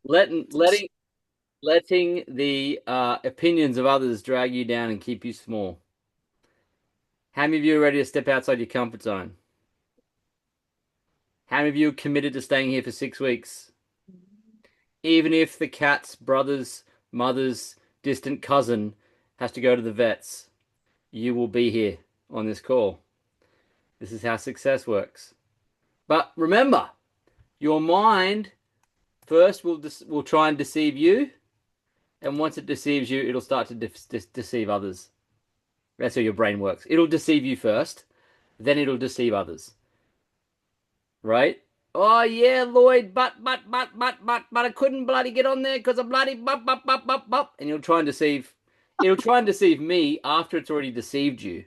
letting letting the opinions of others drag you down and keep you small. How many of you are ready to step outside your comfort zone? How many of you are committed to staying here for 6 weeks? Even if the cat's brother's mother's distant cousin has to go to the vets, you will be here on this call. This is how success works. But remember, your mind first will try and deceive you, and once it deceives you, it'll start to deceive others. That's how your brain works. It'll deceive you first, then it'll deceive others, right? Oh yeah, Lloyd, but I couldn't bloody get on there because I bloody bup, and you'll try and deceive. It'll try and deceive me after it's already deceived you.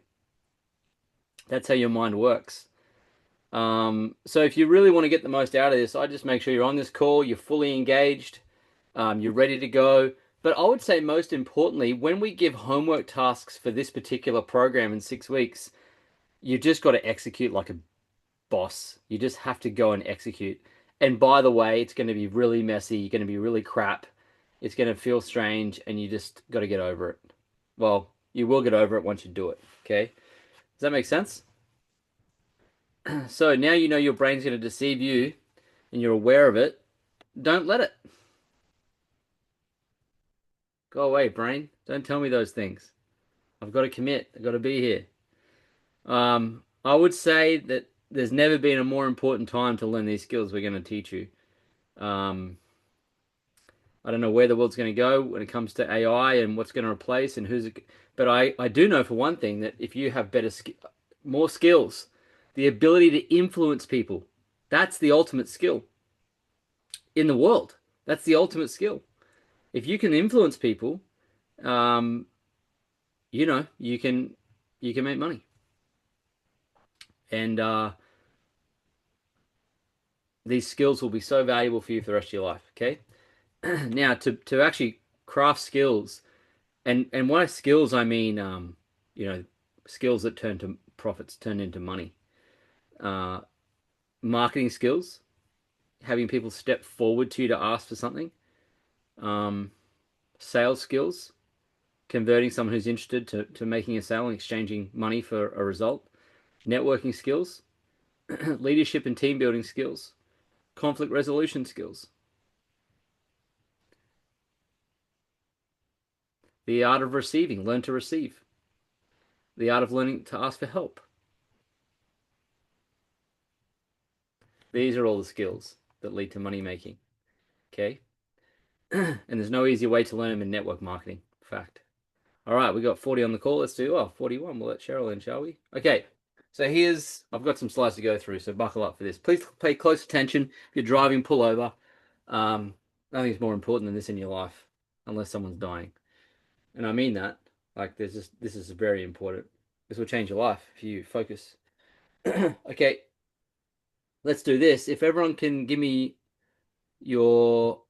That's how your mind works. So if you really want to get the most out of this, I just make sure you're on this call, you're fully engaged, you're ready to go. But I would say most importantly, when we give homework tasks for this particular program in 6 weeks, you just got to execute like a boss. You just have to go and execute. And by the way, it's going to be really messy. You're going to be really crap. It's going to feel strange, and you just got to get over it. Well, you will get over it once you do it. Okay? Does that make sense? So now you know your brain's going to deceive you and you're aware of it. Don't let it. Go away, brain. Don't tell me those things. I've got to commit. I've got to be here. I would say that there's never been a more important time to learn these skills we're going to teach you. Um, I don't know where the world's going to go when it comes to AI and what's going to replace and who's, but I do know for one thing that if you have more skills, the ability to influence people, that's the ultimate skill in the world. That's the ultimate skill. If you can influence people, um, you can make money, and these skills will be so valuable for you for the rest of your life. Okay, now to actually craft skills, and by skills I mean you know skills that turn to profits, turn into money. Uh, Marketing skills, having people step forward to you to ask for something. Um, Sales skills, converting someone who's interested to making a sale and exchanging money for a result. Networking skills, leadership and team building skills, conflict resolution skills, the art of receiving, learn to receive, the art of learning to ask for help. These are all the skills that lead to money making. Okay. And there's no easier way to learn them in network marketing. Fact. All right, we got 40 on the call. Let's do 41. We'll let Cheryl in, shall we? Okay. So I've got some slides to go through, so buckle up for this. Please pay close attention. If you're driving, pull over. Um, Nothing's more important than this in your life, unless someone's dying. And I mean that. Like, this is very important. This will change your life if you focus. Okay, let's do this. If everyone can give me your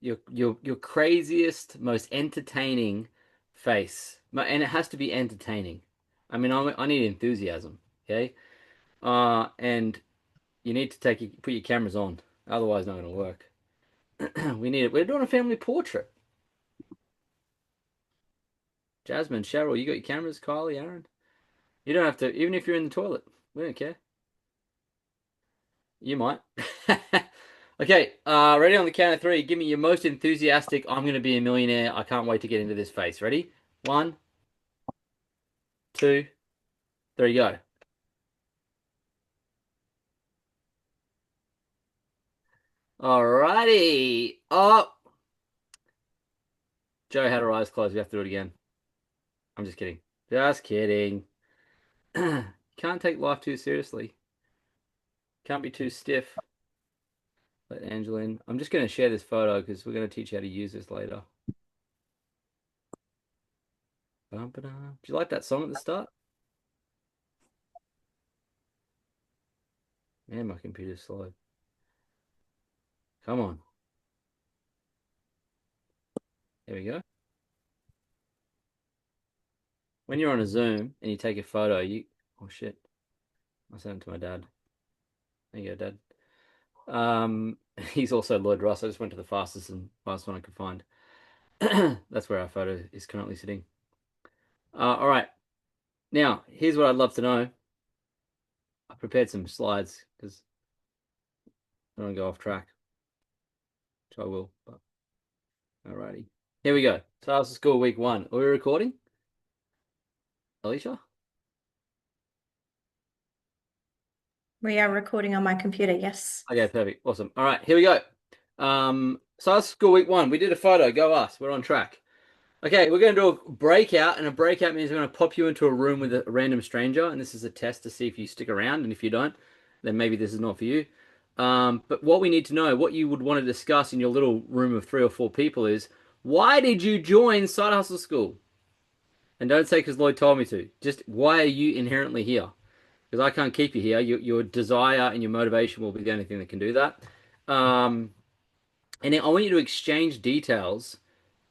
your craziest, most entertaining face, and it has to be entertaining. I mean, I need enthusiasm. Okay, and you need to put your cameras on, otherwise, not going to work. We need it. We're doing a family portrait. Jasmine, Cheryl, you got your cameras? Kylie, Aaron. You don't have to, even if you're in the toilet. We don't care. You might. Okay, ready on the count of three. Give me your most enthusiastic, I'm going to be a millionaire. I can't wait to get into this face. Ready? One, two, three, go. Alrighty. Oh, Joe had her eyes closed. We have to do it again. I'm just kidding. Just kidding. Can't take life too seriously. Can't be too stiff. Let Angela in. I'm just going to share this photo because we're going to teach you how to use this later. Did you like that song at the start? Man, my computer's slow. Come on. There we go. When you're on a Zoom and you take a photo, oh shit. I sent it to my dad. There you go, Dad. He's also Lloyd Ross. I just went to the fastest one I could find. That's where our photo is currently sitting. All right. Now, here's what I'd love to know. I prepared some slides because I don't want to go off track, which I will. But alrighty. Here we go. Stars of School week 1. Are we recording? Alicia? We are recording on my computer, yes. Okay, perfect. Awesome. All right, here we go. Stars of School week 1. We did a photo. Go us. We're on track. Okay, we're going to do a breakout, and a breakout means we're going to pop you into a room with a random stranger, and this is a test to see if you stick around, and if you don't, then maybe this is not for you. But what we need to know, what you would want to discuss in your little room of 3 or 4 people is, why did you join Side Hustle School? And don't say because Lloyd told me to. Just why are you inherently here? Because I can't keep you here. Your desire and your motivation will be the only thing that can do that. Um, and then I want you to exchange details.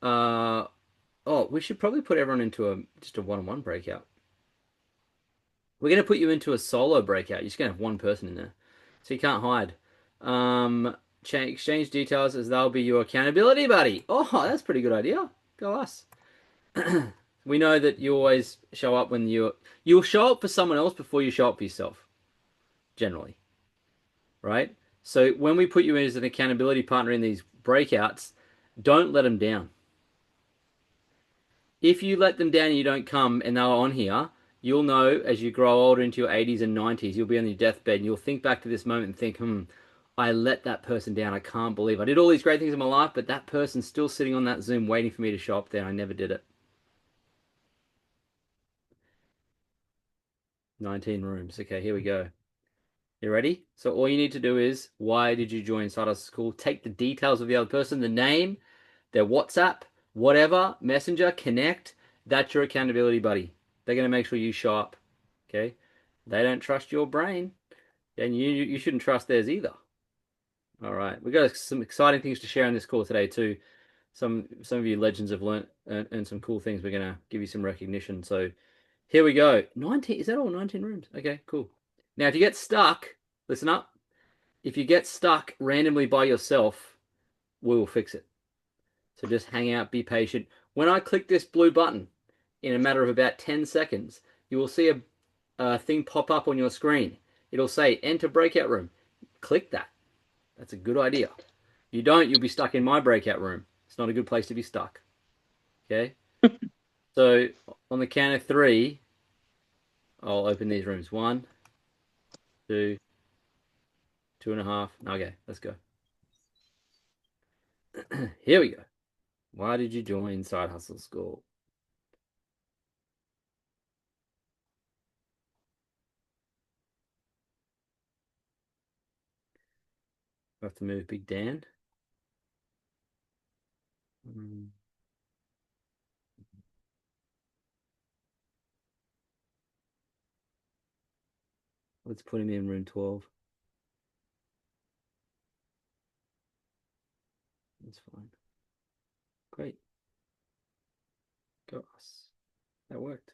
Uh, Oh, we should probably put everyone into a just a one-on-one breakout. We're going to put you into a solo breakout. You're just going to have one person in there, so you can't hide. Exchange details as they'll be your accountability buddy. Oh, that's a pretty good idea. Go us. We know that you always show up when you'll show up for someone else before you show up for yourself, generally, right? So when we put you in as an accountability partner in these breakouts, don't let them down. If you let them down and you don't come and they're on here, you'll know as you grow older into your 80s and 90s, you'll be on your deathbed and you'll think back to this moment and think, I let that person down. I can't believe I did all these great things in my life, but that person's still sitting on that Zoom waiting for me to show up there. I never did it. 19 rooms. Okay, here we go. You ready? So all you need to do is, why did you join Side Hustle School? Take the details of the other person, the name, their WhatsApp, whatever, Messenger, connect. That's your accountability buddy. They're going to make sure you show up. Okay? They don't trust your brain, and you shouldn't trust theirs either. All right. We've got some exciting things to share on this call today too. Some of you legends have learnt and some cool things. We're going to give you some recognition. So here we go. 19, is that all 19 rooms? Okay, cool. Now if you get stuck, listen up. If you get stuck randomly by yourself, we will fix it. So just hang out, be patient. When I click this blue button in a matter of about 10 seconds, you will see a thing pop up on your screen. It'll say enter breakout room. Click that. That's a good idea. If you don't, you'll be stuck in my breakout room. It's not a good place to be stuck. Okay? So on the count of 3, I'll open these rooms. 1, 2, 2.5. Okay, let's go. Here we go. Why did you join Side Hustle School? I have to move Big Dan. Mm, let's put him in room 12. That's fine. Great. Go us. That worked.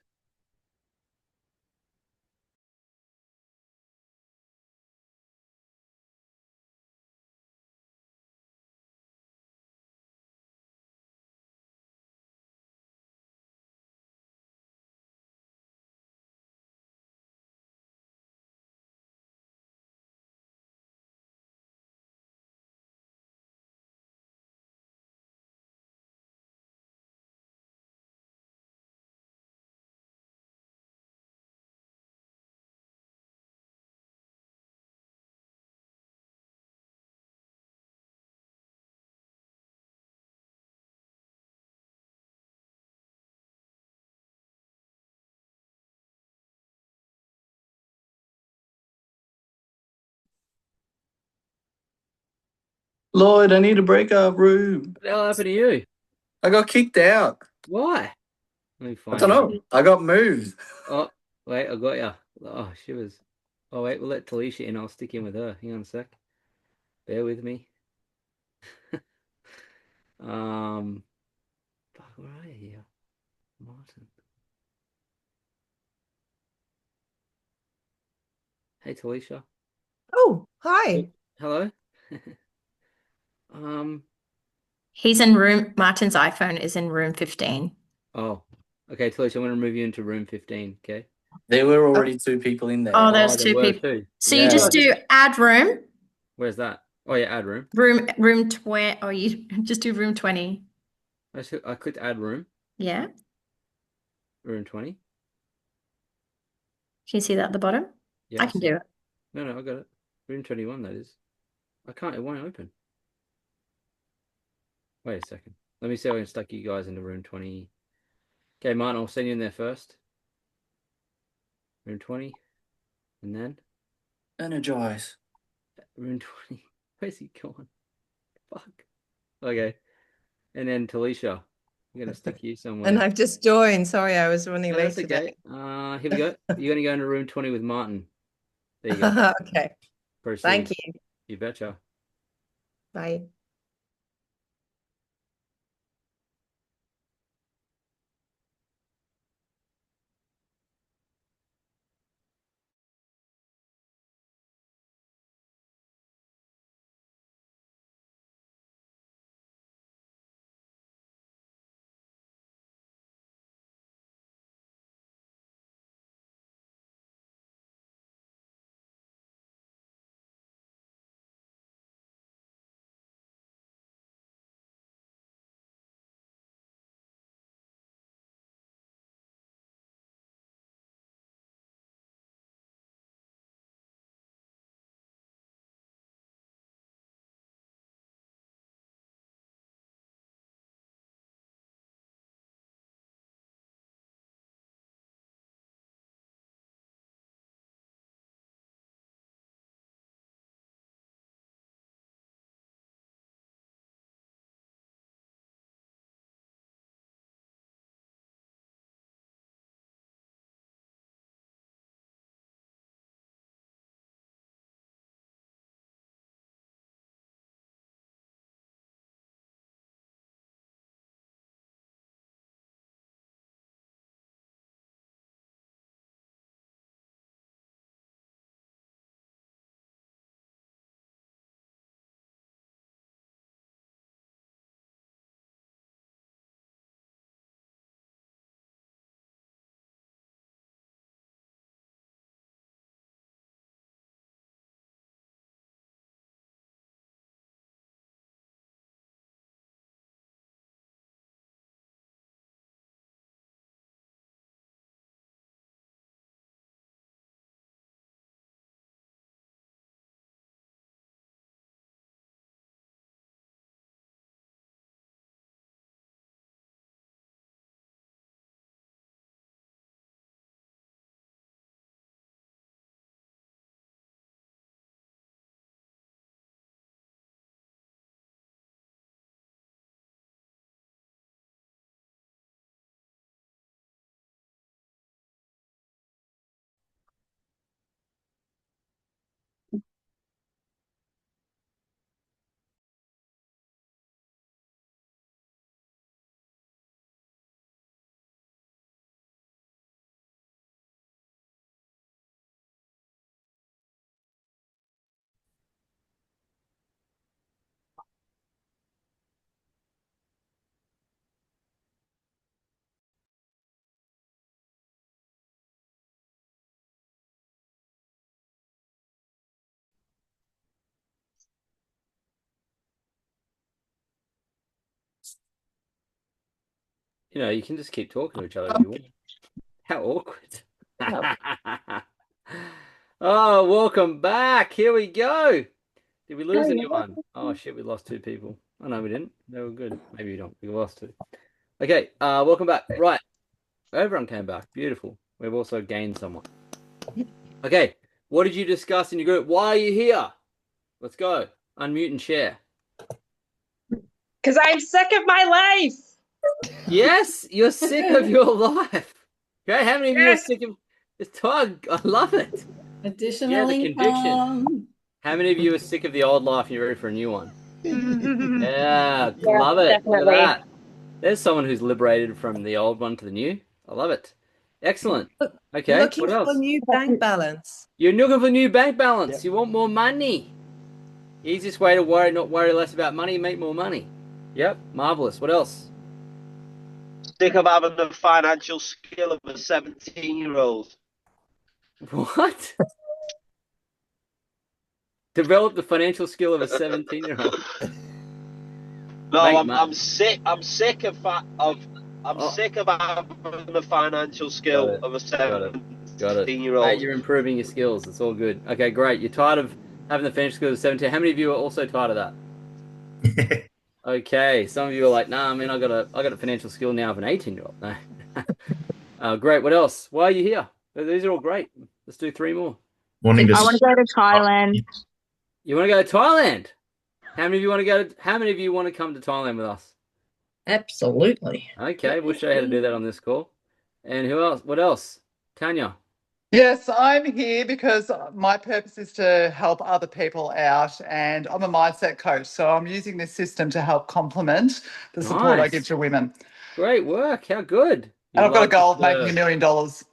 Lloyd, I need a breakup room. What the hell happened to you? I got kicked out. Why? Let me I find don't you. know. I got moved. Oh, wait, I got you. Oh, she was. Oh, wait, we'll let Talisha in. I'll stick in with her. Hang on a sec. Bear with me. Um, fuck, where are you here? Martin. Hey, Talisha. Oh, Oh, hi. hello. He's in room, Martin's iPhone is in room 15. Oh, okay, Talisha, I'm gonna move you into room 15. Okay. There were already two people in there. Oh, there's there two were people. two. So you just do add room, Where's that? Oh yeah, add room. room 20, or you just do room 20. I clicked add room. Yeah. Room 20. Can you see that at the bottom? Yeah, I can do it. No, I got it. Room 21, that is. I can't, it won't open. Wait a second. Let me see if I can stuck you guys into room 20. Okay, Martin, I'll send you in there first. Room 20. And then Energize. room 20. Where's he gone? Fuck. Okay. And then Talisha. I'm gonna stick you somewhere. And I've just joined. Sorry, I was running No, late that's today. okay. Here we go. You're gonna go into room 20 with Martin. There you go. Okay. Proceed. Thank you. You betcha. Bye. You can just keep talking to each other if you want. How awkward. Oh, welcome back. Here we go. Did we lose anyone? Oh shit, we lost two people. Oh no, we didn't. They were good. Maybe we don't. We lost two. Okay, welcome back. Right. Everyone came back. Beautiful. We've also gained someone. Okay, what did you discuss in your group? Why are you here? Let's go. Unmute and share. Because I'm sick of my life. Yes, you're sick of your life. Okay, how many of you are Yes. sick of this tug? I love it. Additional Yeah, the conviction. income. How many of you are sick of the old life and you're ready for a new one? Yeah, Yeah, love it. definitely. Look at that. There's someone who's liberated from the old one to the new. I love it. Excellent. Okay, Looking what for else? a new bank balance. You're looking for new bank balance. You want more money. Easiest way to not worry less about money, make more money. Yep, marvelous. What else? Sick of having the financial skill of a 17-year-old. What? Develop the financial skill of a 17-year-old. No, Mate, I'm sick. I'm sick of Oh. sick of having the financial skill of a Got it. 17-year-old. Mate, you're improving your skills. It's all good. Okay, great. You're tired of having the financial skills of 17. How many of you are also tired of that? Okay, some of you are like, nah, man, I got a financial skill now of an 18-year-old. No. Great. What else? Why are you here? These are all great. Let's do 3 more. Wanting to I want to go to Thailand. You want to go to Thailand? How many of you want to go? How many of you want to come to Thailand with us? Absolutely. Okay, we'll show you how to do that on this call. And who else? What else? Tanya. Yes, I'm here because my purpose is to help other people out, and I'm a mindset coach. So I'm using this system to help complement the support I Nice. give to women. Great work. How good. And I've got a love goal of to making serve. $1 million. $1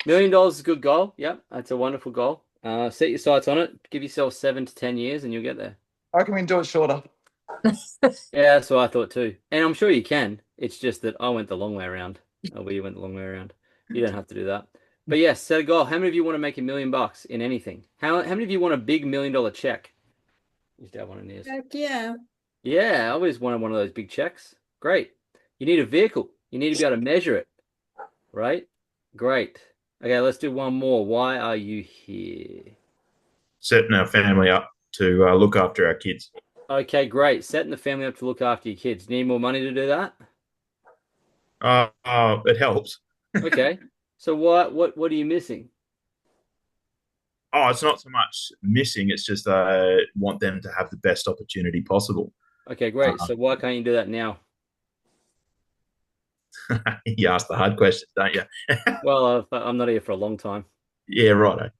million is a good goal. Yep, that's a wonderful goal. Set your sights on it. Give yourself 7 to 10 years, and you'll get there. I reckon we can do it shorter. Yeah, that's what I thought too. And I'm sure you can. It's just that I went the long way around. We went the long way around. You don't have to do that. But yes, set a goal. How many of you want to make $1 million in anything? How many of you want a big $1 million check? Used to have one in here. Heck yeah. Yeah, I always wanted one of those big checks. Great. You need a vehicle. You need to be able to measure it. Right? Great. Okay, let's do one more. Why are you here? Setting our family up to look after our kids. Okay, great. Setting the family up to look after your kids. Need more money to do that? It helps. Okay. So what are you missing? Oh, it's not so much missing. It's just want them to have the best opportunity possible. Okay, great. So why can't you do that now? You ask the hard questions, don't you? Well, I'm not here for a long time. Yeah, right.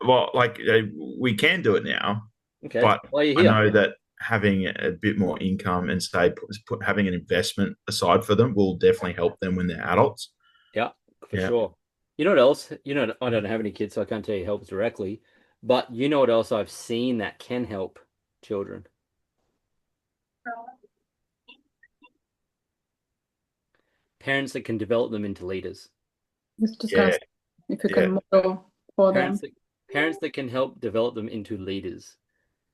Well, like we can do it now, okay. but Why are you I here? know that having a bit more income and having an investment aside for them will definitely help them when they're adults. Yeah, for sure. You know what else? I don't have any kids, so I can't tell you helps directly. But you know what else I've seen that can help children? Parents that can develop them into leaders. Let's discuss if you can model for them. Parents that can help develop them into leaders.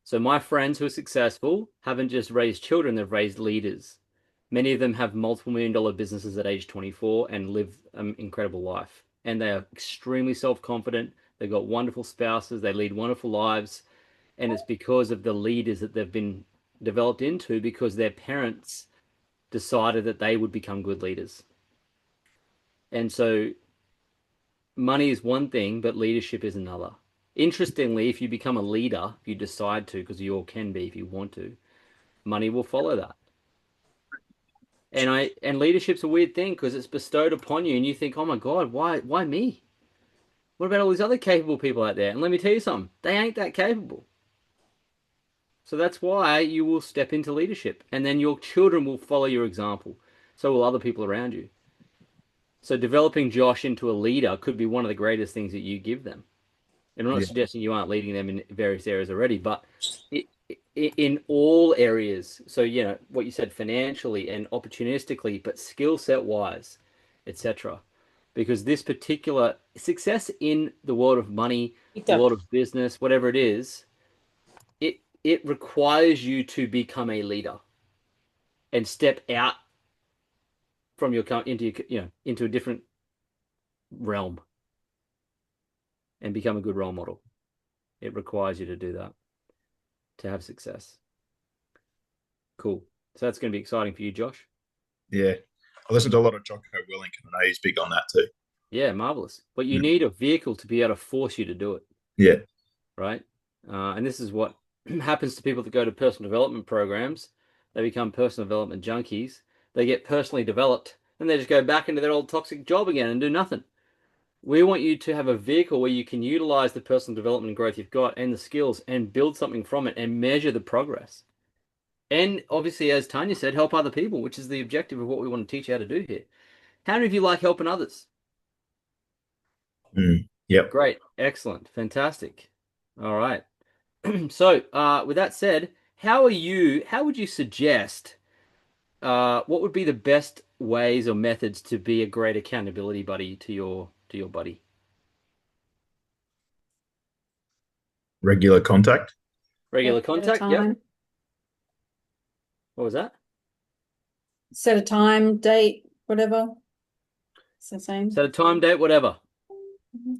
So my friends who are successful haven't just raised children, they've raised leaders. Many of them have multiple $1 million businesses at age 24 and live an incredible life. And they are extremely self-confident. They've got wonderful spouses. They lead wonderful lives. And it's because of the leaders that they've been developed into, because their parents decided that they would become good leaders. And so money is one thing, but leadership is another. Interestingly, if you become a leader, if you decide to, because you all can be if you want to, money will follow that. And leadership's a weird thing because it's bestowed upon you and you think, oh my God, why me? What about all these other capable people out there? And let me tell you something, they ain't that capable. So that's why you will step into leadership, and then your children will follow your example. So will other people around you. So developing Josh into a leader could be one of the greatest things that you give them. And I'm not suggesting you aren't leading them in various areas already, but in all areas. So, what you said financially and opportunistically, but skill set wise, etc. Because this particular success in the world of money, the world of business, whatever it is, it requires you to become a leader and step out from your into a different realm and become a good role model. It requires you to do that to have success. Cool. So that's going to be exciting for you, Josh. Yeah. I listen to a lot of Jocko Willink, and I know he's big on that too. Yeah, marvelous. But you need a vehicle to be able to force you to do it. Yeah. Right? And this is what happens to people that go to personal development programs. They become personal development junkies. They get personally developed, and they just go back into their old toxic job again and do nothing. We want you to have a vehicle where you can utilize the personal development and growth you've got and the skills and build something from it and measure the progress. And obviously, as Tanya said, help other people, which is the objective of what we want to teach you how to do here. How many of you like helping others? Yep. Great. Excellent. Fantastic. All right. So, with that said, how would you suggest, what would be the best ways or methods to be a great accountability buddy to your buddy? Regular contact. Regular At a contact, yep. time. What was that? Set a time, date, whatever. It's the same. Set a time, date, whatever. Mhm.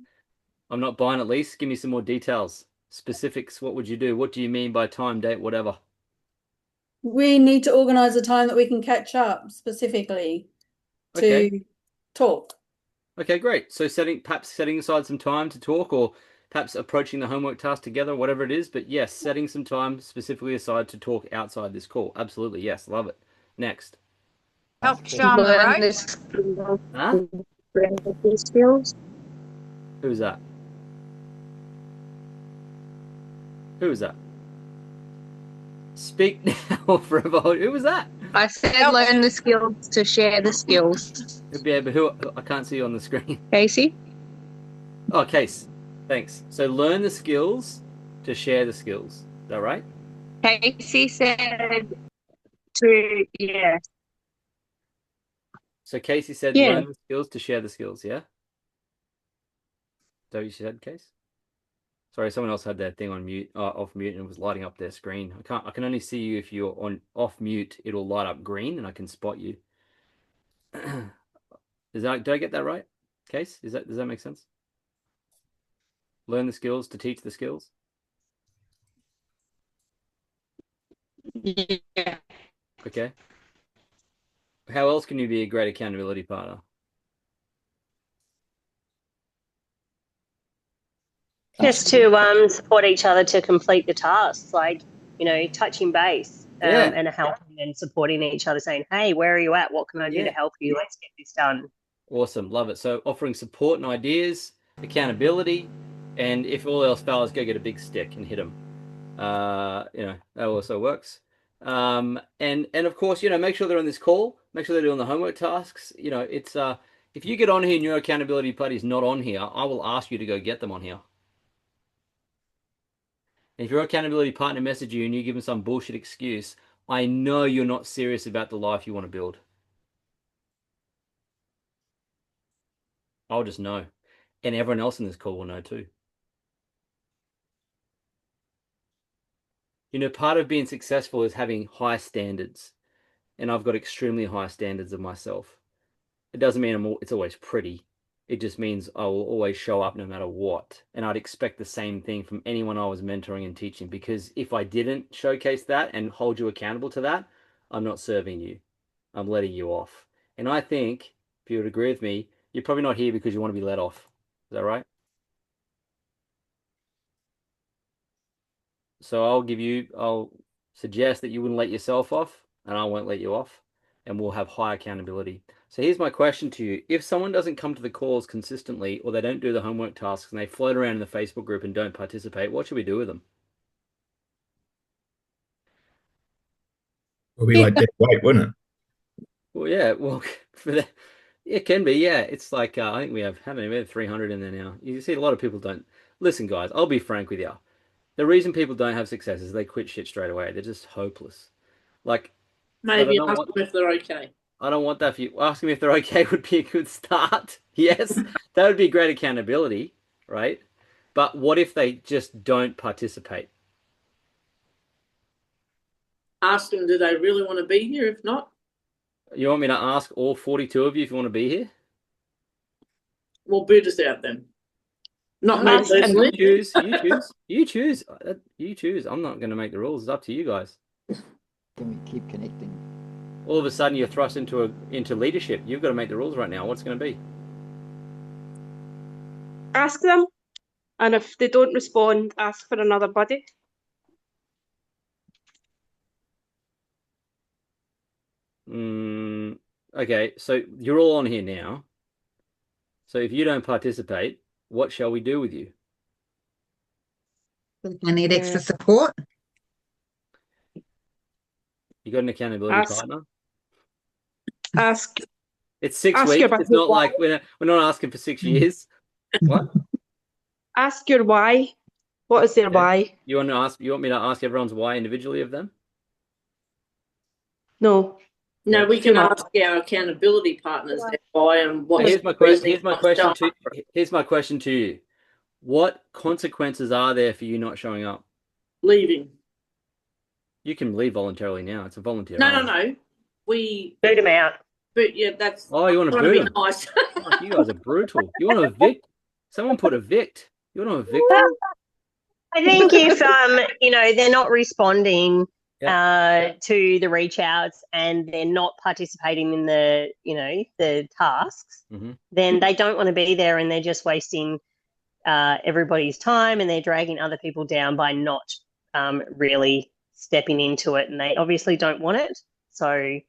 I'm not buying at least. Give me some more details. Specifics, what would you do? What do you mean by time, date, whatever? We need to organise a time that we can catch up specifically to Okay. talk. Okay, great. So perhaps setting aside some time to talk, or perhaps approaching the homework task together, whatever it is. But yes, setting some time specifically aside to talk outside this call. Absolutely, yes, love it. Next. Help show on the Learn road. this Huh? skills. Who's that? Who is that? Speak now or forever. Who was that? I said learn the skills to share the skills. Yeah, but who? I can't see you on the screen. Casey? Oh, Case. Thanks. So learn the skills to share the skills. Is that right? Casey said to, yeah. So Casey said Yeah. learn the skills to share the skills, yeah? Is that what you said, Case? Sorry, someone else had their thing on mute, off mute, and it was lighting up their screen. I can only see you if you're on off mute. It'll light up green, and I can spot you. Did I get that right, Case? Does that make sense? Learn the skills to teach the skills. Yeah. Okay. How else can you be a great accountability partner? Just to support each other to complete the tasks, like, touching base Yeah. and helping and supporting each other, saying, hey, where are you at? What can I do Yeah. to help you? Let's get this done. Awesome, love it. So offering support and ideas, accountability, and if all else fails, go get a big stick and hit them. That also works. And of course, make sure they're on this call. Make sure they're doing the homework tasks. It's if you get on here and your accountability buddy's not on here, I will ask you to go get them on here. And if your accountability partner messages you and you give them some bullshit excuse, I know you're not serious about the life you want to build. I'll just know. And everyone else in this call will know too. Part of being successful is having high standards. And I've got extremely high standards of myself. It doesn't mean it's always pretty. It just means I will always show up no matter what. And I'd expect the same thing from anyone I was mentoring and teaching, because if I didn't showcase that and hold you accountable to that, I'm not serving you. I'm letting you off. And I think, if you would agree with me, you're probably not here because you want to be let off. Is that right? So I'll suggest that you wouldn't let yourself off, and I won't let you off, and we'll have high accountability. So here's my question to you. If someone doesn't come to the calls consistently, or they don't do the homework tasks, and they float around in the Facebook group and don't participate, what should we do with them? It'll be like dead weight, wouldn't it? Well, yeah, it can be, yeah. It's like, I think we have 300 in there now. You see a lot of people don't. Listen, guys, I'll be frank with you. The reason people don't have success is they quit shit straight away. They're just hopeless. Like, Maybe ask them if they're okay. I don't want that for you. Asking them if they're okay would be a good start. Yes, that would be great accountability, right? But what if they just don't participate? Ask them, do they really want to be here? If not, You want me to ask all 42 of you if you want to be here? we'll boot us out then. Not me You personally. choose. You choose. I'm not going to make the rules. It's up to you guys. Can we keep connecting? All of a sudden, you're thrust into leadership. You've got to make the rules right now. What's it going to be? Ask them, and if they don't respond, ask for another buddy. Okay, so you're all on here now. So if you don't participate, what shall we do with you? I need extra support. You got an accountability partner? Ask. It's 6 ask weeks. about It's not why. like we're not asking for 6 years. What? Ask your why. What is their Okay. why? You want me to ask everyone's why individually of them? No. No, we Too can much. ask our accountability partners their why and So what here's my question to you. What consequences are there for you not showing up? leaving. You can leave voluntarily now. It's a volunteer. No. We Boot them out. but yeah, that's Oh, you want to trying to boot be them? nice. Fuck, you guys are brutal. You want to evict? Someone put evict. You want to evict them? I think if they're not responding Yeah. to the reach outs and they're not participating in the tasks, Mhm. then they don't want to be there and they're just wasting everybody's time and they're dragging other people down by not really stepping into it, and they obviously don't want it. So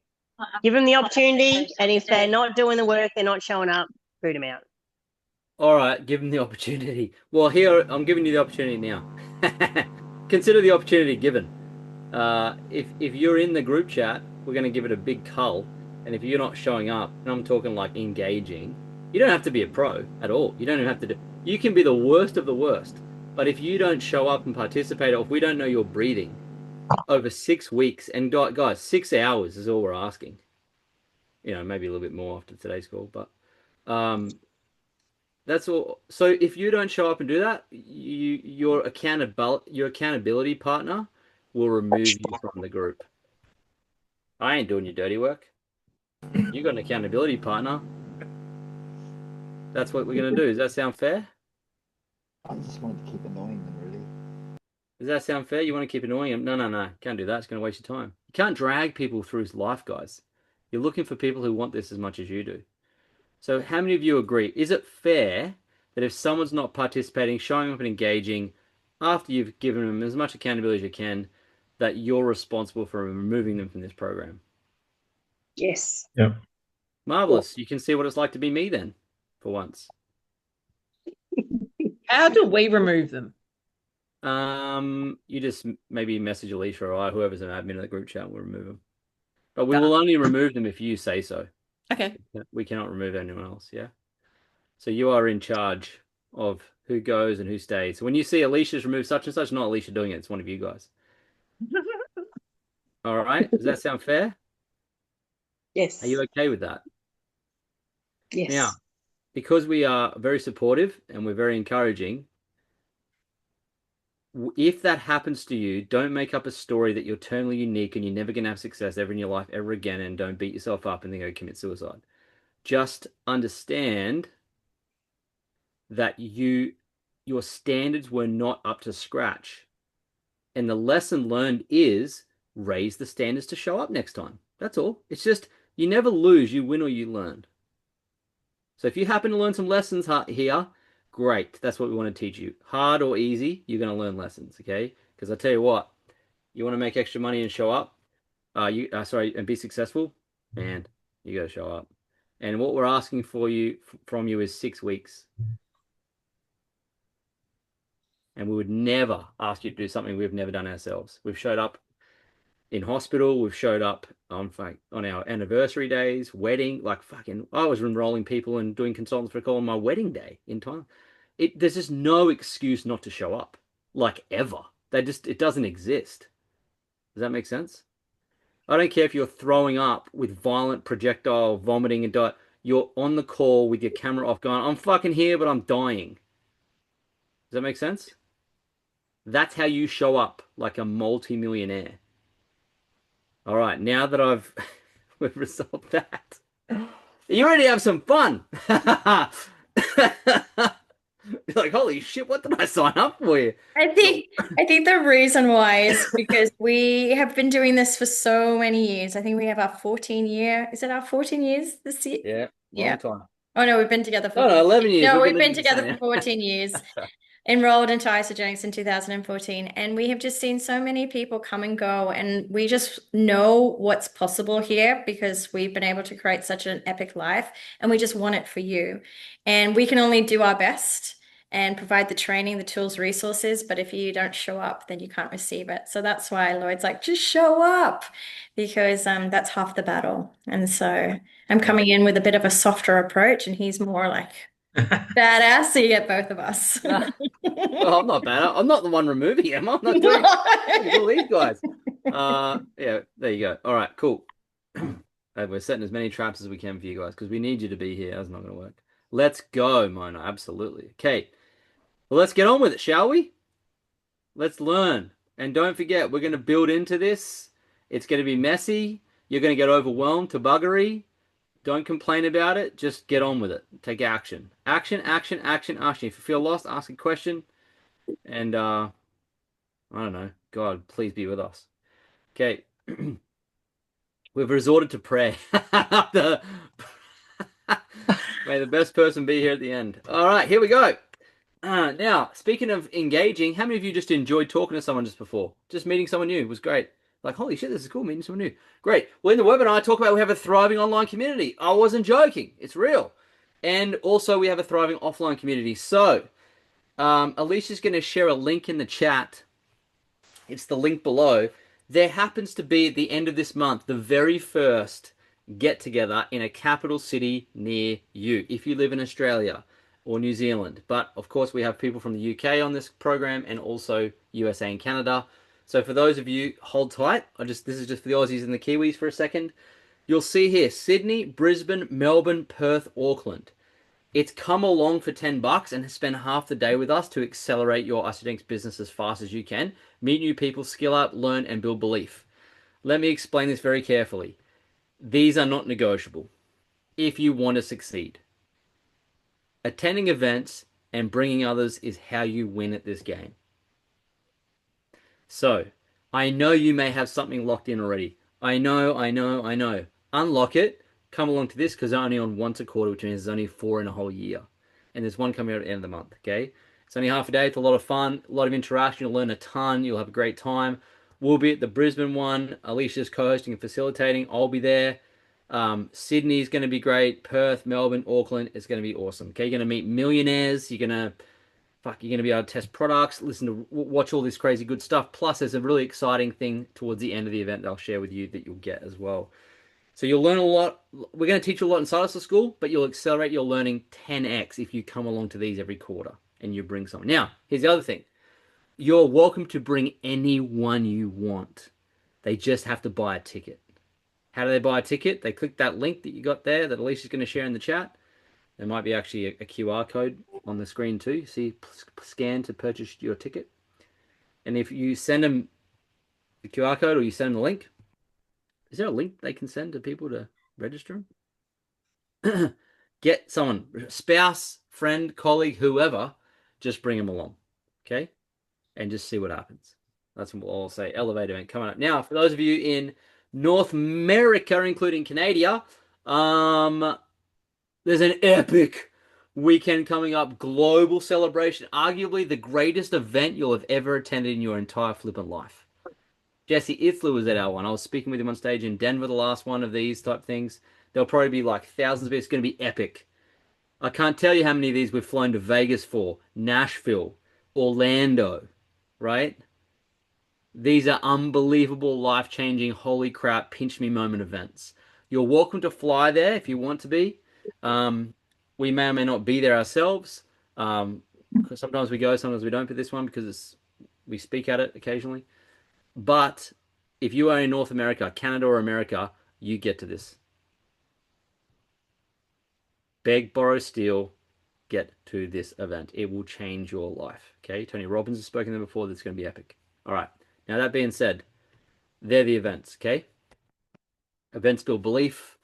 give them the opportunity, and if they're not doing the work, they're not showing up, boot them out. All right, give them the opportunity. Well, here I'm giving you the opportunity now. Consider the opportunity given. If you're in the group chat, we're going to give it a big cull, and if you're not showing up, and I'm talking like engaging, you don't have to be a pro at all. You don't even have to do. You can be the worst of the worst, but if you don't show up and participate, or if we don't know you're breathing over 6 weeks, and guys, 6 hours is all we're asking. Maybe a little bit more after today's call, but that's all. So if you don't show up and do that, your accountability partner will remove you from the group. I ain't doing your dirty work. You got an accountability partner. That's what we're gonna do. Does that sound fair? I just wanted to keep annoying them, really. Does that sound fair? You want to keep annoying them? No. Can't do that. It's gonna waste your time. You can't drag people through life, guys. You're looking for people who want this as much as you do. So how many of you agree? Is it fair that if someone's not participating, showing up and engaging after you've given them as much accountability as you can, that you're responsible for removing them from this program? Yes. Yep. Marvelous. You can see what it's like to be me then, for once. How do we remove them? You just maybe message Alicia or whoever's an admin of the group chat will remove them. But we will only remove them if you say so. Okay. We cannot remove anyone else, yeah? So you are in charge of who goes and who stays. So when you see Alicia's remove such and such, not Alicia doing it, it's one of you guys. All right? Does that sound fair? Yes. Are you okay with that? Yes. Now, because we are very supportive and we're very encouraging, if that happens to you, don't make up a story that you're totally unique and you're never going to have success ever in your life ever again, and don't beat yourself up and then go commit suicide. Just understand that your standards were not up to scratch. And the lesson learned is raise the standards to show up next time. That's all. It's just, you never lose, you win or you learn. So if you happen to learn some lessons here, great. That's what we want to teach you. Hard or easy, you're going to learn lessons, okay? Because I tell you what, you want to make extra money and show up, and be successful, man, you got to show up. And what we're asking from you is 6 weeks. And we would never ask you to do something we've never done ourselves. We've showed up in hospital. We've showed up on our anniversary days, wedding, I was enrolling people and doing consultants for a call on my wedding day in time. There's just no excuse not to show up, ever. It doesn't exist. Does that make sense? I don't care if you're throwing up with violent projectile vomiting and you're on the call with your camera off going, I'm fucking here, but I'm dying. Does that make sense? That's how you show up like a multi-millionaire. All right, now that we've resolved that, you ready to have some fun? You're like, holy shit, what did I sign up for you? I think the reason why is because we have been doing this for so many years. I think we have our 14 year. Is it our 14 years this year? Yeah, long time. Oh no, we've been together for 11 years. No, we've been together for 14 years. Enrolled into Isagenix in 2014, and we have just seen so many people come and go, and we just know what's possible here because we've been able to create such an epic life, and we just want it for you. And we can only do our best and provide the training, the tools, resources, but if you don't show up, then you can't receive it. So that's why Lloyd's like, just show up, because that's half the battle. And so I'm coming in with a bit of a softer approach, and he's more like Badass, so you get both of us. Well, I'm not bad. I'm not the one removing him. I'm not doing all these guys. Yeah, there you go. All right, cool. We're setting as many traps as we can for you guys because we need you to be here. That's not going to work. Let's go, Mona. Absolutely. Okay. Well, let's get on with it, shall we? Let's learn. And don't forget, we're going to build into this. It's going to be messy. You're going to get overwhelmed to buggery. Don't complain about it. Just get on with it. Take action. Action, action, action, action. If you feel lost, ask a question. And I don't know. God, please be with us. Okay. We've resorted to prayer. May the best person be here at the end. All right, here we go. Now, speaking of engaging, how many of you just enjoyed talking to someone just before? Just meeting someone new was great. Like, holy shit, this is cool, meeting someone new. Great. Well, in the webinar, I talk about we have a thriving online community. I wasn't joking. It's real. And also, we have a thriving offline community. So, Alicia's going to share a link in the chat. It's the link below. There happens to be, at the end of this month, the very first get-together in a capital city near you, if you live in Australia or New Zealand. But, of course, we have people from the UK on this program and also USA and Canada. So for those of you, hold tight. This is just for the Aussies and the Kiwis for a second. You'll see here, Sydney, Brisbane, Melbourne, Perth, Auckland. It's come along for $10 and spend half the day with us to accelerate your Isogenics business as fast as you can. Meet new people, skill up, learn, and build belief. Let me explain this very carefully. These are not negotiable if you want to succeed. Attending events and bringing others is how you win at this game. So, I know you may have something locked in already. I know. Unlock it. Come along to this because they're only on once a quarter, which means there's only 4 in a whole year. And there's one coming out at the end of the month, okay? It's only half a day. It's a lot of fun, a lot of interaction. You'll learn a ton. You'll have a great time. We'll be at the Brisbane one. Alicia's co-hosting and facilitating. I'll be there. Sydney's going to be great. Perth, Melbourne, Auckland is going to be awesome. Okay, you're going to meet millionaires. You're going to be able to test products, watch all this crazy good stuff. Plus, there's a really exciting thing towards the end of the event that I'll share with you that you'll get as well. So you'll learn a lot. We're going to teach you a lot inside of the school, but you'll accelerate your learning 10x if you come along to these every quarter and you bring someone. Now, here's the other thing. You're welcome to bring anyone you want. They just have to buy a ticket. How do they buy a ticket? They click that link that you got there that Alicia's going to share in the chat. There might be actually a QR code on the screen too. You see, scan to purchase your ticket. And if you send them the QR code or you send them the link, is there a link they can send to people to register them? Get someone, spouse, friend, colleague, whoever, just bring them along, okay? And just see what happens. That's what I'll say. Elevate event coming up. Now, for those of you in North America, including Canada, there's an epic weekend coming up, global celebration, arguably the greatest event you'll have ever attended in your entire flippant life. Jesse Itzler was at our one. I was speaking with him on stage in Denver, the last one of these type things. There'll probably be like thousands of it. It's going to be epic. I can't tell you how many of these we've flown to Vegas for, Nashville, Orlando, right? These are unbelievable, life-changing, holy crap, pinch me moment events. You're welcome to fly there if you want to be. We may or may not be there ourselves. Sometimes we go, sometimes we don't for this one because we speak at it occasionally. But if you are in North America, Canada or America, you get to this. Beg, borrow, steal, get to this event. It will change your life. Okay, Tony Robbins has spoken there before. That's going to be epic. All right. Now, that being said, they're the events, okay? Events build belief.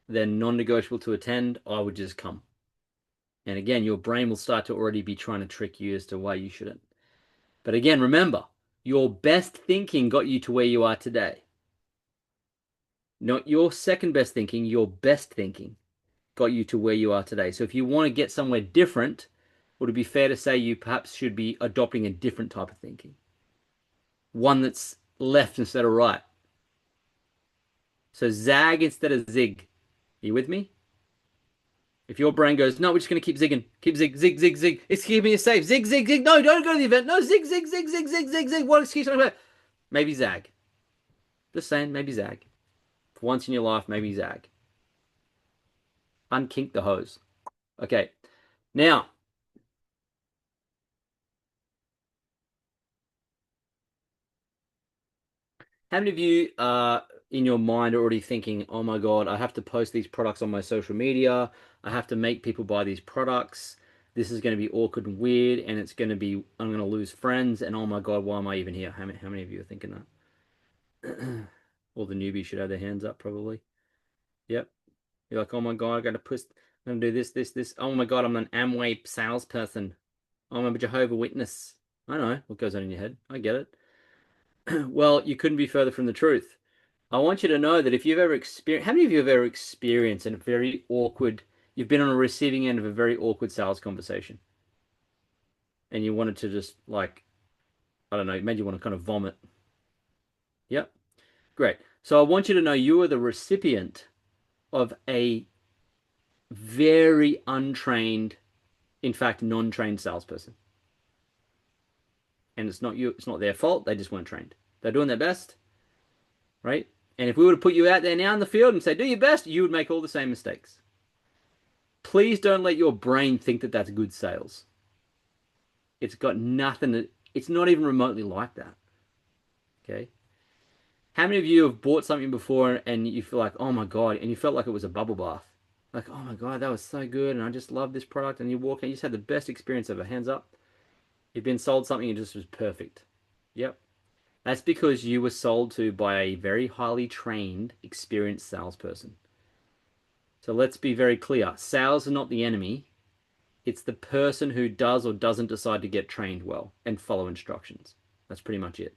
They're non-negotiable to attend. I would just come. And again, your brain will start to already be trying to trick you as to why you shouldn't. But again, remember, your best thinking got you to where you are today. Not your second best thinking, your best thinking got you to where you are today. So if you want to get somewhere different, would it be fair to say you perhaps should be adopting a different type of thinking? One that's left instead of right. So zag instead of zig. Are you with me? If your brain goes, no, we're just going to keep zigging. Keep zig, zig, zig, zig. It's keeping you safe. Zig, zig, zig. No, don't go to the event. No, zig, zig, zig, zig, zig, zig, zig. What excuse? Maybe zag. Just saying, maybe zag. For once in your life, maybe zag. Unkink the hose. Okay. Now, how many of you are in your mind already thinking, oh my God, I have to post these products on my social media. I have to make people buy these products. This is going to be awkward and weird, and it's going to be, I'm going to lose friends. And oh my God, why am I even here? How many of you are thinking that? All the newbies should have their hands up, probably. Yep. You're like, oh my God, I'm going to do this. Oh my God, I'm an Amway salesperson. I'm a Jehovah's Witness. I know what goes on in your head. I get it. Well, you couldn't be further from the truth. I want you to know that if you've ever experienced, how many of you have ever experienced a very awkward, you've been on a receiving end of a very awkward sales conversation and you wanted to just like, I don't know, it made you want to kind of vomit. Yep. Great. So I want you to know you are the recipient of a very untrained, in fact, non-trained salesperson. And it's not you, it's not their fault. They just weren't trained. They're doing their best, right? And if we were to put you out there now in the field and say, do your best, you would make all the same mistakes. Please don't let your brain think that that's good sales. It's got nothing, it's not even remotely like that. Okay? How many of you have bought something before and you feel like, oh my God, and you felt like it was a bubble bath? Like, oh my God, that was so good, and I just love this product, and you walk and you just had the best experience ever. Hands up. You've been sold something and it just was perfect. Yep. That's because you were sold to by a very highly trained, experienced salesperson. So let's be very clear. Sales are not the enemy. It's the person who does or doesn't decide to get trained well and follow instructions. That's pretty much it.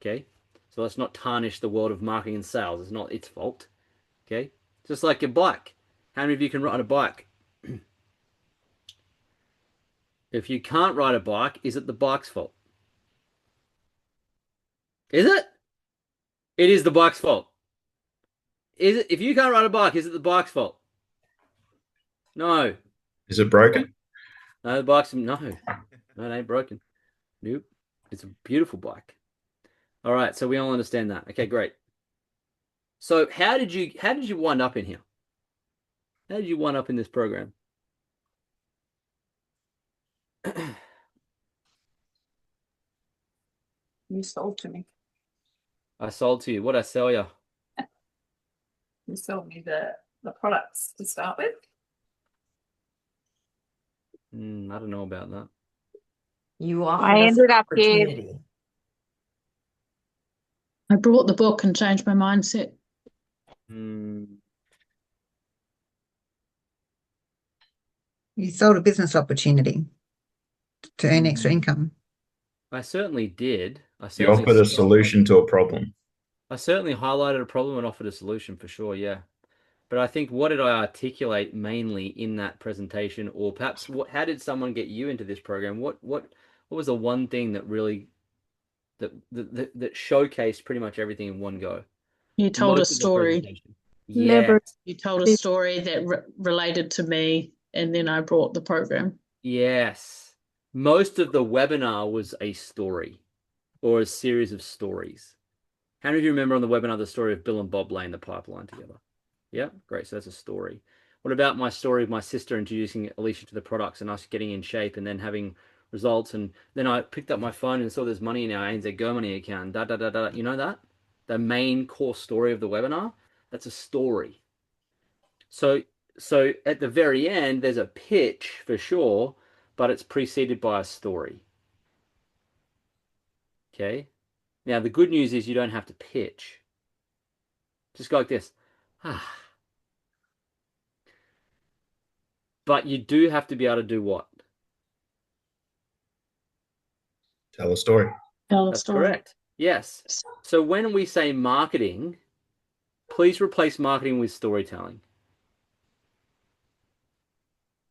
Okay? So let's not tarnish the world of marketing and sales. It's not its fault. Okay? Just like a bike. How many of you can ride a bike? If you can't ride a bike, is it the bike's fault? Is it? It is the bike's fault. Is it? If you can't ride a bike, is it the bike's fault? No. Is it broken? No, the bike's no. No, it ain't broken. Nope. It's a beautiful bike. All right, so we all understand that. Okay, great. So how did you wind up in here? How did you wind up in this program? You sold to me. I sold to you. What'd I sell you? You sold me the products to start with. I don't know about that. You I ended up here. I brought the book and changed my mindset. You sold a business opportunity to earn extra income. I certainly did. You offered a solution to a problem. I certainly highlighted a problem and offered a solution for sure, yeah. But I think, what did I articulate mainly in that presentation, or perhaps how did someone get you into this program? What was the one thing that really that showcased pretty much everything in one go? You told a Most of the story. presentation. Yeah. Never. You told a story that related to me, and then I brought the program. Yes. Most of the webinar was a story or a series of stories. How many of you remember on the webinar the story of Bill and Bob laying the pipeline together? Yeah, great. So that's a story. What about my story of my sister introducing Alicia to the products and us getting in shape and then having results? And then I picked up my phone and saw there's money in our ANZ Go Money account. You know that? The main core story of the webinar? That's a story. So at the very end, there's a pitch for sure, but it's preceded by a story. Okay? Now, the good news is you don't have to pitch. Just go like this. But you do have to be able to do what? Tell a story. That's correct. Yes. So when we say marketing, please replace marketing with storytelling.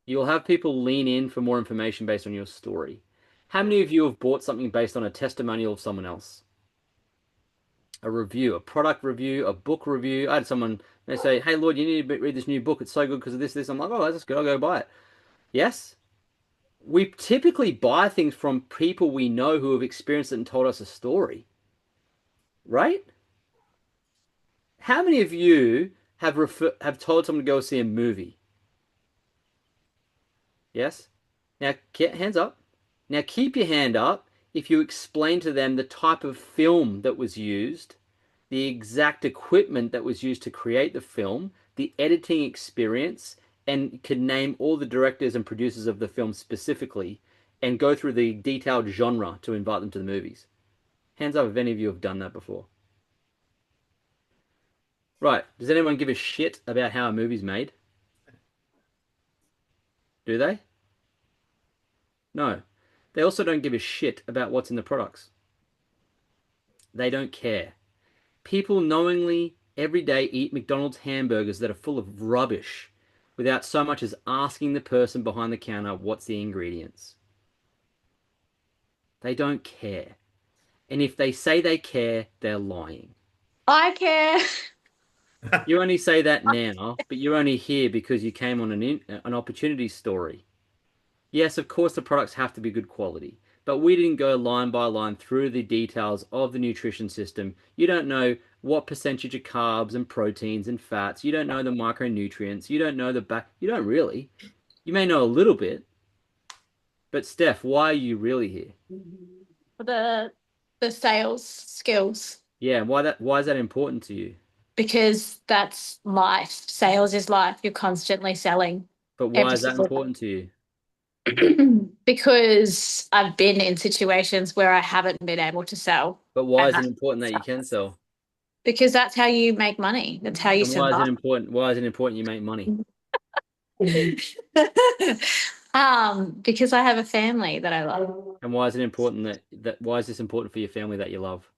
You'll have people lean in for more information based on your story. How many of you have bought something based on a testimonial of someone else? A review, a product review, a book review. I had someone, they say, hey, Lloyd, you need to read this new book. It's so good because of this. I'm like, oh, that's good. I'll go buy it. Yes. We typically buy things from people we know who have experienced it and told us a story. Right? How many of you have told someone to go see a movie? Yes? Now, hands up. Now, keep your hand up if you explain to them the type of film that was used, the exact equipment that was used to create the film, the editing experience, and could name all the directors and producers of the film specifically, and go through the detailed genre to invite them to the movies. Hands up if any of you have done that before. Right. Does anyone give a shit about how a movie's made? Do they? No. They also don't give a shit about what's in the products. They don't care. People knowingly every day eat McDonald's hamburgers that are full of rubbish without so much as asking the person behind the counter what's the ingredients. They don't care. And if they say they care, they're lying. I care. You only say that now, but you're only here because you came on an opportunity story. Yes, of course the products have to be good quality, but we didn't go line by line through the details of the nutrition system. You don't know what percentage of carbs and proteins and fats. You don't know the micronutrients. You don't know you don't really. You may know a little bit. But Steph, why are you really here? The sales skills, Yeah, why is that important to you? because that's life. Sales is life. You're constantly selling. But why Every is that single important to you? because I've been in situations where I haven't been able to sell. But why And is it that's important that you can sell? because that's how you make money. That's how you And why is it survive. important? Why is it important you make money? Because I have a family that I love. And why is it important that why is this important for your family that you love?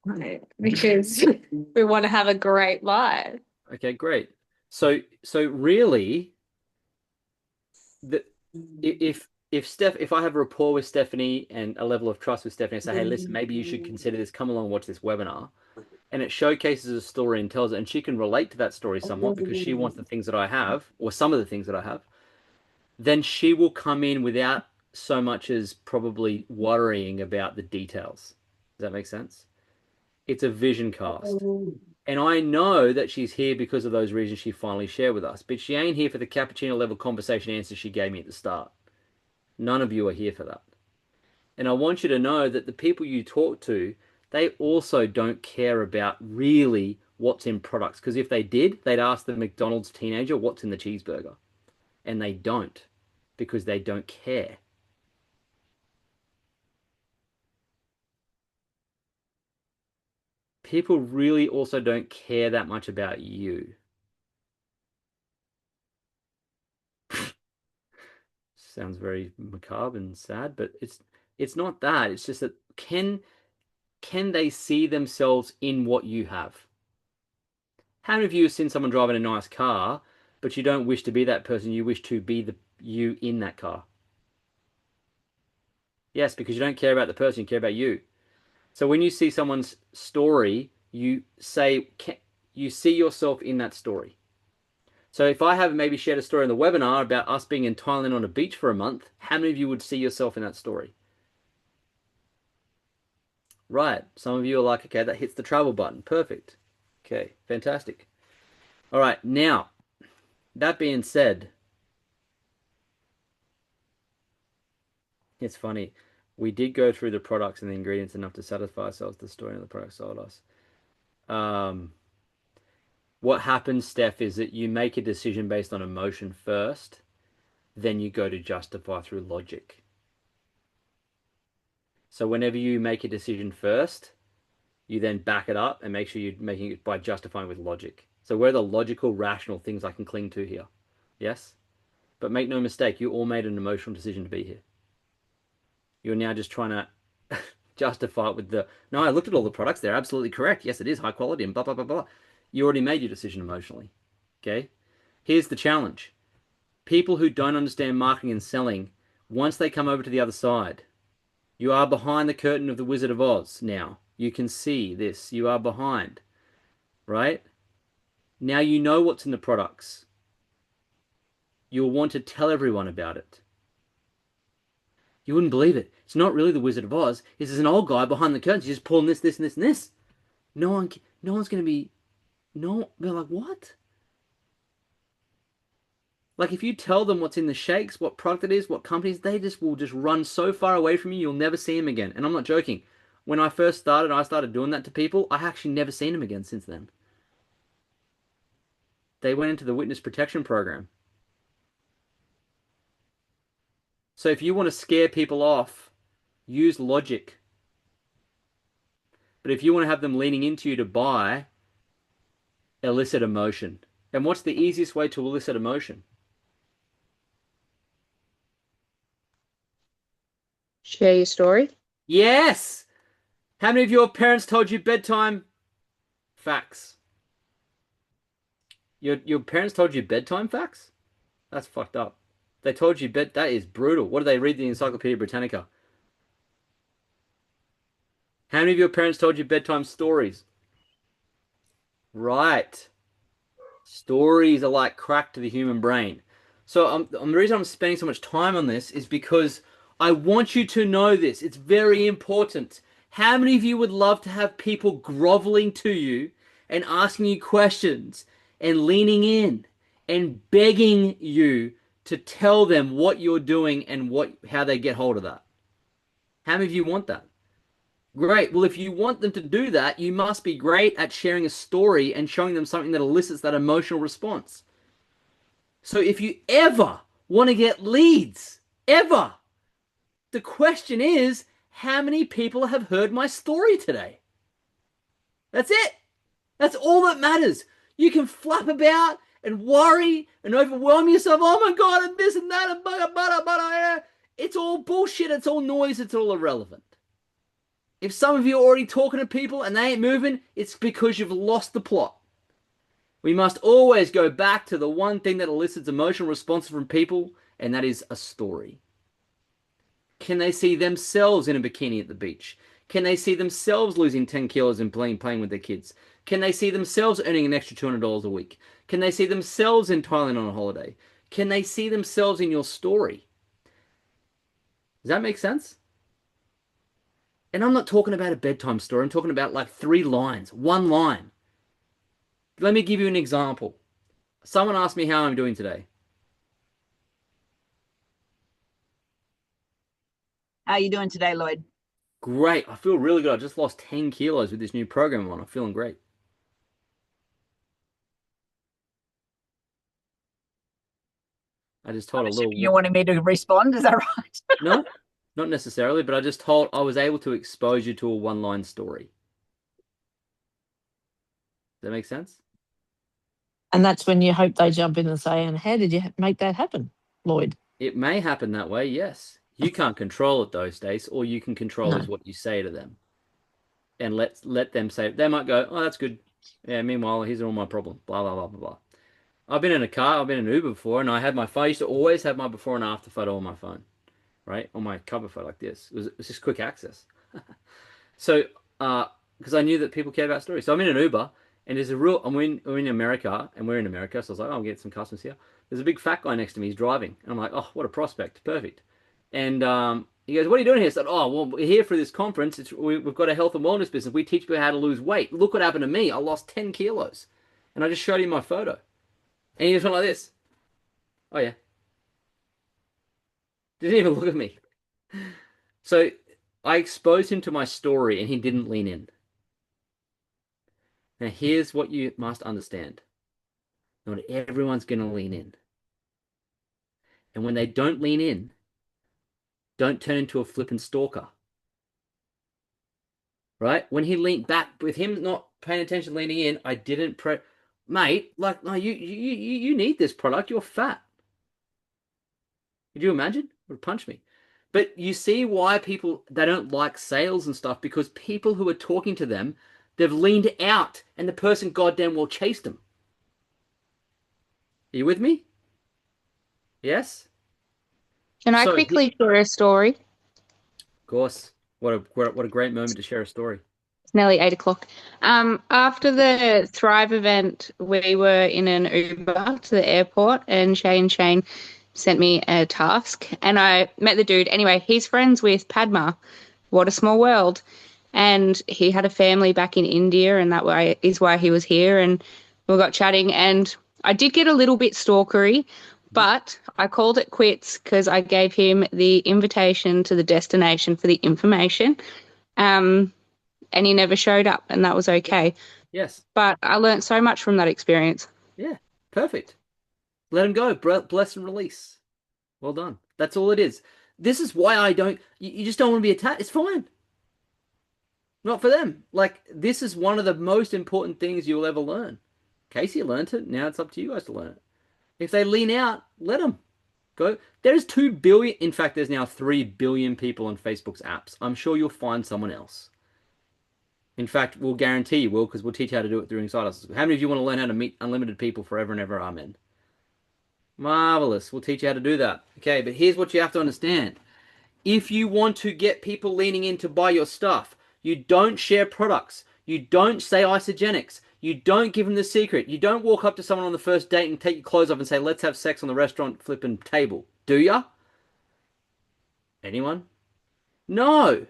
Right. Because we want to have a great life. Okay, great. So really, if I have a rapport with Stephanie and a level of trust with Stephanie, I say, hey, listen, maybe you should consider this. Come along, watch this webinar, and it showcases a story and tells it, and she can relate to that story somewhat because she wants the things that I have, or some of the things that I have. Then she will come in without so much as probably worrying about the details. Does that make sense? It's a vision cast. And I know that she's here because of those reasons she finally shared with us. But she ain't here for the cappuccino level conversation answers she gave me at the start. None of you are here for that. And I want you to know that the people you talk to, they also don't care about really what's in products. Because if they did, they'd ask the McDonald's teenager what's in the cheeseburger. And they don't, because they don't care. People really also don't care that much about you. Sounds very macabre and sad, but it's not that. It's just that can they see themselves in what you have? How many of you have seen someone driving a nice car, but you don't wish to be that person, you wish to be you in that car? Yes, because you don't care about the person, you care about you. So when you see someone's story, you say, you see yourself in that story. So if I have maybe shared a story in the webinar about us being in Thailand on a beach for a month, how many of you would see yourself in that story? Right. Some of you are like, okay, that hits the travel button. Perfect. Okay, fantastic. All right, now, that being said, it's funny. We did go through the products and the ingredients enough to satisfy ourselves the story of the product sold us. What happens, Steph, is that you make a decision based on emotion first, then you go to justify through logic. So whenever you make a decision first, you then back it up and make sure you're making it by justifying with logic. So where are the logical, rational things I can cling to here? Yes? But make no mistake, you all made an emotional decision to be here. You're now just trying to justify it with no, I looked at all the products. They're absolutely correct. Yes, it is high quality and blah, blah, blah, blah. You already made your decision emotionally. Okay? Here's the challenge. People who don't understand marketing and selling, once they come over to the other side, you are behind the curtain of the Wizard of Oz now. You can see this. You are behind. Right? Now you know what's in the products. You'll want to tell everyone about it. You wouldn't believe it. It's not really the Wizard of Oz. This is an old guy behind the curtains. He's just pulling this, this, and this, and this. No one's going to be... No, they're like, what? Like if you tell them what's in the shakes, what product it is, what companies, they just will just run so far away from you, you'll never see them again. And I'm not joking. When I first started, I started doing that to people. I actually never seen them again since then. They went into the witness protection program. So if you want to scare people off, use logic. But if you want to have them leaning into you to buy, elicit emotion. And what's the easiest way to elicit emotion? Share your story. Yes! How many of your parents told you bedtime facts? Your parents told you bedtime facts? That's fucked up. They told you that is brutal. What did they read in the Encyclopedia Britannica? How many of your parents told you bedtime stories? Right. Stories are like crack to the human brain. So the reason I'm spending so much time on this is because I want you to know this. It's very important. How many of you would love to have people groveling to you and asking you questions and leaning in and begging you to tell them what you're doing and how they get hold of that? How many of you want that? Great. Well, if you want them to do that, you must be great at sharing a story and showing them something that elicits that emotional response. So if you ever want to get leads, ever, the question is, how many people have heard my story today? That's it. That's all that matters. You can flap about and worry and overwhelm yourself. Oh my God, and this and that, and bada. It's all bullshit. It's all noise. It's all irrelevant. If some of you are already talking to people and they ain't moving, it's because you've lost the plot. We must always go back to the one thing that elicits emotional responses from people, and that is a story. Can they see themselves in a bikini at the beach? Can they see themselves losing 10 kilos and playing with their kids? Can they see themselves earning an extra $200 a week? Can they see themselves in Thailand on a holiday? Can they see themselves in your story? Does that make sense? And I'm not talking about a bedtime story. I'm talking about like 3 lines, 1 line. Let me give you an example. Someone asked me how I'm doing today. How are you doing today, Lloyd? Great. I feel really good. I just lost 10 kilos with this new program I'm on. I'm feeling great. I just told a little... You wanted me to respond, is that right? No, not necessarily, but I was able to expose you to a 1-line story. Does that make sense? And that's when you hope they jump in and say, and how did you make that happen, Lloyd? It may happen that way, yes. You can't control it those days. All you can control is what you say to them. And let them say, they might go, oh, that's good. Yeah, meanwhile, here's all my problem. Blah, blah, blah, blah, blah. I've been in a car, I've been in an Uber before, and I had my phone. I used to always have my before and after photo on my phone, right? On my cover photo like this. It was just quick access. So, because I knew that people cared about stories. So I'm in an Uber, and there's we're in America, and we're in America, so I was like, oh, I'll get some customers here. There's a big fat guy next to me, he's driving. And I'm like, oh, what a prospect, perfect. And he goes, what are you doing here? I said, oh, well, we're here for this conference. We've got a health and wellness business. We teach people how to lose weight. Look what happened to me. I lost 10 kilos. And I just showed him my photo. And he just went like this. Oh, yeah. Didn't even look at me. So I exposed him to my story, and he didn't lean in. Now, here's what you must understand. Not everyone's going to lean in. And when they don't lean in, don't turn into a flippant stalker. Right? When he leaned back, with him not paying attention, leaning in, I didn't mate, like, no, you need this product. You're fat. Could you imagine? It would punch me. But you see why they don't like sales and stuff, because people who are talking to them, they've leaned out, and the person goddamn well chased them. Are you with me? Yes? Can I quickly share a story? Of course. What a great moment to share a story. It's nearly 8 o'clock. After the Thrive event, we were in an Uber to the airport, and Shane sent me a task, and I met the dude. Anyway, he's friends with Padma. What a small world. And he had a family back in India, and that is why he was here, and we got chatting, and I did get a little bit stalkery, But I called it quits because I gave him the invitation to the destination for the information. And he never showed up, and that was okay. Yes. But I learned so much from that experience. Yeah. Perfect. Let him go. Bless and release. Well done. That's all it is. This is why I don't. You just don't want to be attacked. It's fine. Not for them. Like, this is one of the most important things you'll ever learn. Casey learned it. Now it's up to you guys to learn it. If they lean out, let them go. There's 2 billion. In fact, there's now 3 billion people on Facebook's apps. I'm sure you'll find someone else. In fact, we'll guarantee you will, because we'll teach you how to do it during side hustles. How many of you want to learn how to meet unlimited people forever and ever? Amen. Marvelous. We'll teach you how to do that. Okay, but here's what you have to understand. If you want to get people leaning in to buy your stuff, you don't share products. You don't say Isogenics. You don't give them the secret. You don't walk up to someone on the first date and take your clothes off and say, let's have sex on the restaurant flipping table. Do ya? Anyone? No.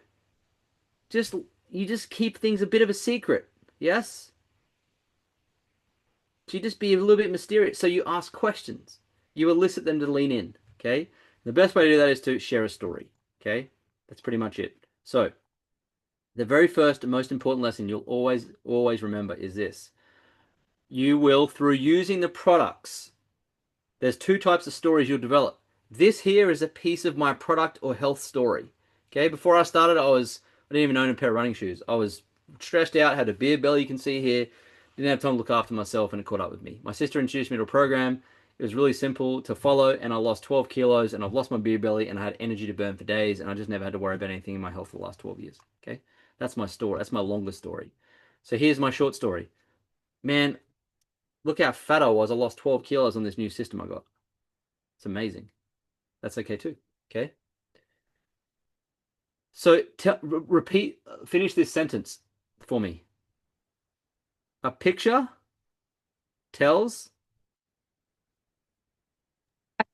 You just keep things a bit of a secret. Yes? So you just be a little bit mysterious. So you ask questions. You elicit them to lean in. Okay? The best way to do that is to share a story. Okay? That's pretty much it. So, the very first and most important lesson you'll always remember is this. You will, through using the products, there's 2 types of stories you'll develop. This here is a piece of my product or health story. Okay? Before I started, I didn't even own a pair of running shoes. I was stressed out, had a beer belly, you can see here. Didn't have time to look after myself, and it caught up with me. My sister introduced me to a program. It was really simple to follow, and I lost 12 kilos, and I've lost my beer belly, and I had energy to burn for days, and I just never had to worry about anything in my health for the last 12 years. Okay? That's my story. That's my longest story. So here's my short story. Man, look how fat I was. I lost 12 kilos on this new system I got. It's amazing. That's okay too. Okay? So finish this sentence for me. A picture tells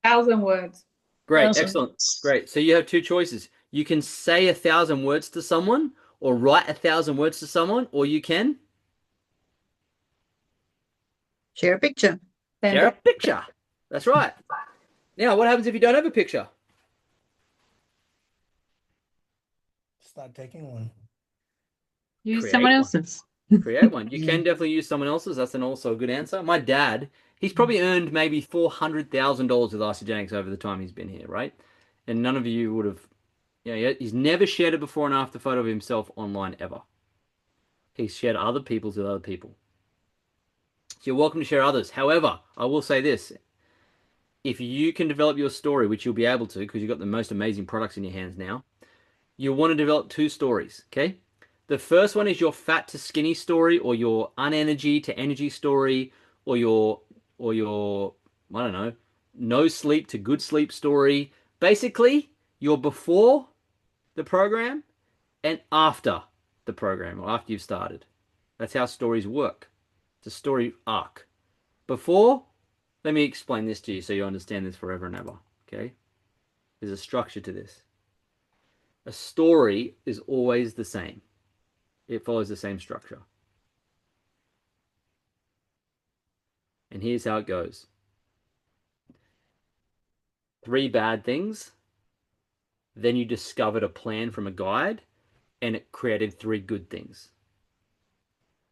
1,000 words. Great, 1,000. excellent. Great. So you have 2 choices. You can say 1,000 words to someone, or write 1,000 words to someone, or you can Share a picture. share a picture. That's right. Now, what happens if you don't have a picture? Start taking one. Use Create someone one. else's. Create one. You can definitely use someone else's. That's also a good answer. My dad, he's probably earned maybe $400,000 with Isogenics over the time he's been here, right? And none of you would have, he's never shared a before and after photo of himself online ever. He's shared other people's with other people. So you're welcome to share others. However, I will say this. If you can develop your story, which you'll be able to because you've got the most amazing products in your hands now, you'll want to develop 2 stories, okay? The first one is your fat to skinny story, or your unenergy to energy story, or your I don't know, no sleep to good sleep story. Basically, your before the program and after the program, or after you've started. That's how stories work. It's a story arc. Before, let me explain this to you so you understand this forever and ever, okay? There's a structure to this. A story is always the same. It follows the same structure. And here's how it goes. 3 bad things. Then you discovered a plan from a guide, and it created 3 good things.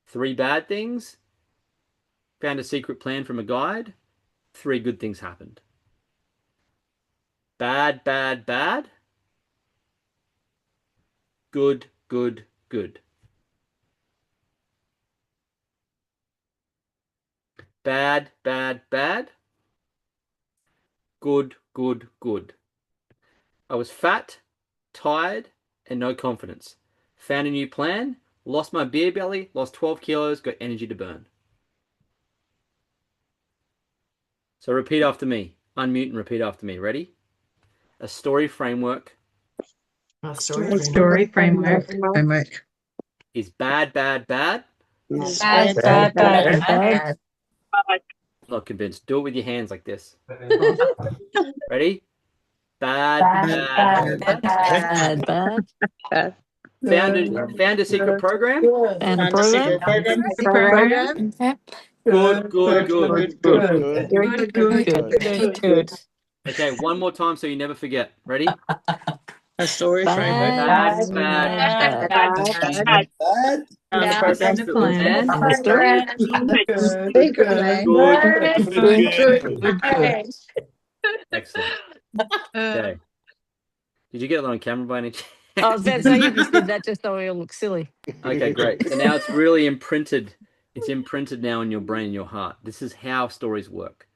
3 bad things. Found a secret plan from a guide. 3 good things happened. Bad, bad, bad. Good, good, good. Bad, bad, bad. Good, good, good. I was fat, tired, and no confidence. Found a new plan, lost my beer belly, lost 12 kilos, got energy to burn. So repeat after me. Unmute and repeat after me. Ready? A story framework. A story framework. Is bad, bad, bad. Bad, bad, bad, bad. Not convinced. Do it with your hands like this. Ready? Bad, bad, bad, bad. Found a secret program. And a program. Good, good, good. Good, good, good. Okay, one more time so you never forget. Ready? A story framework. Bad, bad, Bad. On the program to plan. And the story. good, good. Excellent. Okay. Did you get it on camera by any chance? I was about to say you just did that just so we all look silly. Okay, great. So now it's really imprinted. It's imprinted now in your brain and your heart. This is how stories work.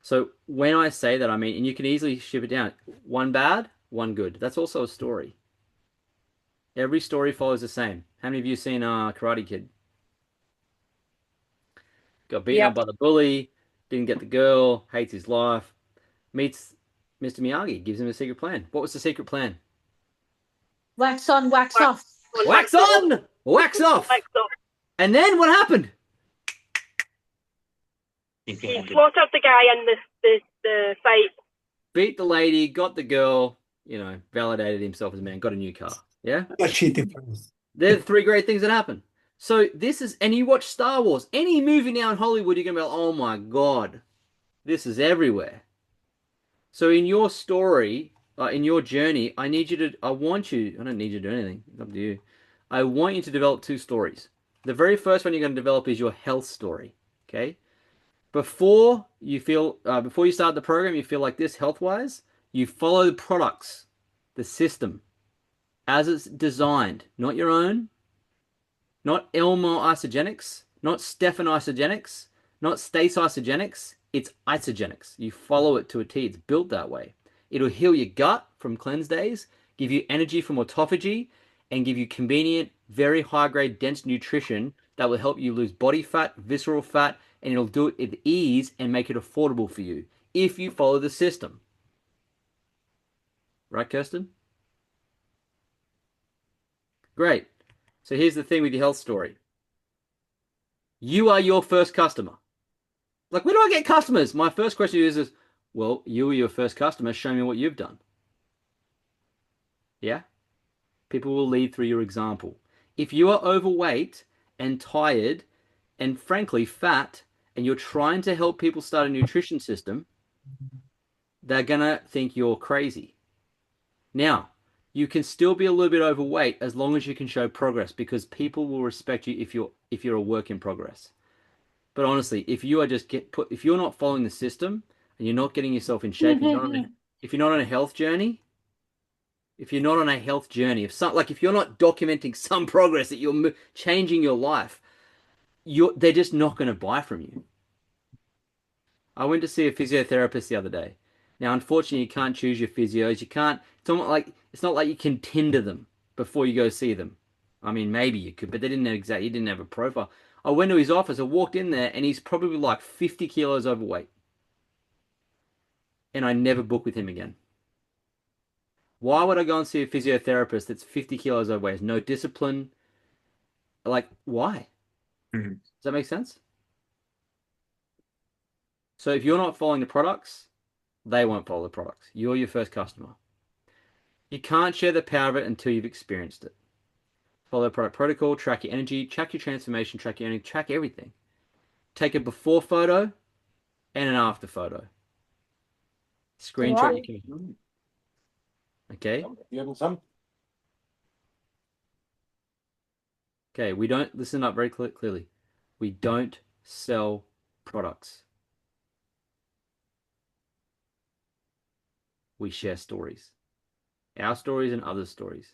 So when I say that, I mean, and you can easily ship it down. One bad, one good. That's also a story. Every story follows the same. How many of you seen Karate Kid? Got beaten up by the bully, didn't get the girl, hates his life, meets Mr. Miyagi, gives him a secret plan. What was the secret plan? Wax on, wax off. Wax on, wax off. And then what happened? He slaughtered the guy in the fight. Beat the lady, got the girl, validated himself as a man, got a new car. Yeah? They're the three great things that happen. So this is, and you watch Star Wars, any movie now in Hollywood, you're going to be like, oh my God, this is everywhere. So in your story, in your journey, I don't need you to do anything, it's up to you. I want you to develop two stories. The very first one you're going to develop is your health story, okay? Before you start the program, you feel like this health-wise, you follow the products, the system, as it's designed, not your own, not Elmo Isogenics, not Stefan Isogenics, not Stace Isogenics. It's Isogenics. You follow it to a T. It's built that way. It'll heal your gut from cleanse days, give you energy from autophagy, and give you convenient, very high-grade, dense nutrition that will help you lose body fat, visceral fat, and it'll do it with ease and make it affordable for you if you follow the system. Right, Kirsten? Great. So here's the thing with your health story. You are your first customer. Like, where do I get customers? My first question is, well, you are your first customer. Show me what you've done. Yeah? People will lead through your example. If you are overweight and tired and frankly fat, and you're trying to help people start a nutrition system, they're going to think you're crazy. Now, you can still be a little bit overweight as long as you can show progress, because people will respect you if you're a work in progress. But honestly, if you are if you're not following the system and you're not getting yourself in shape, if you're not on a health journey, if you're not not documenting some progress that you're changing your life, they're just not going to buy from you. I went to see a physiotherapist the other day. Now, unfortunately, you can't choose your physios. It's not like you can Tinder them before you go see them. I mean, maybe you could, but he didn't have a profile. I went to his office, I walked in there, and he's probably like 50 kilos overweight. And I never booked with him again. Why would I go and see a physiotherapist that's 50 kilos overweight, has no discipline? Like, why? Mm-hmm. Does that make sense? So if you're not following the products, they won't follow the products. You're your first customer. You can't share the power of it until you've experienced it. Follow the product protocol, track your energy, track your transformation, track your energy, track everything. Take a before photo and an after photo. Screenshot your commitment. Okay? Okay, we don't, listen up very clearly. We don't sell products. We share stories. Our stories and others' stories.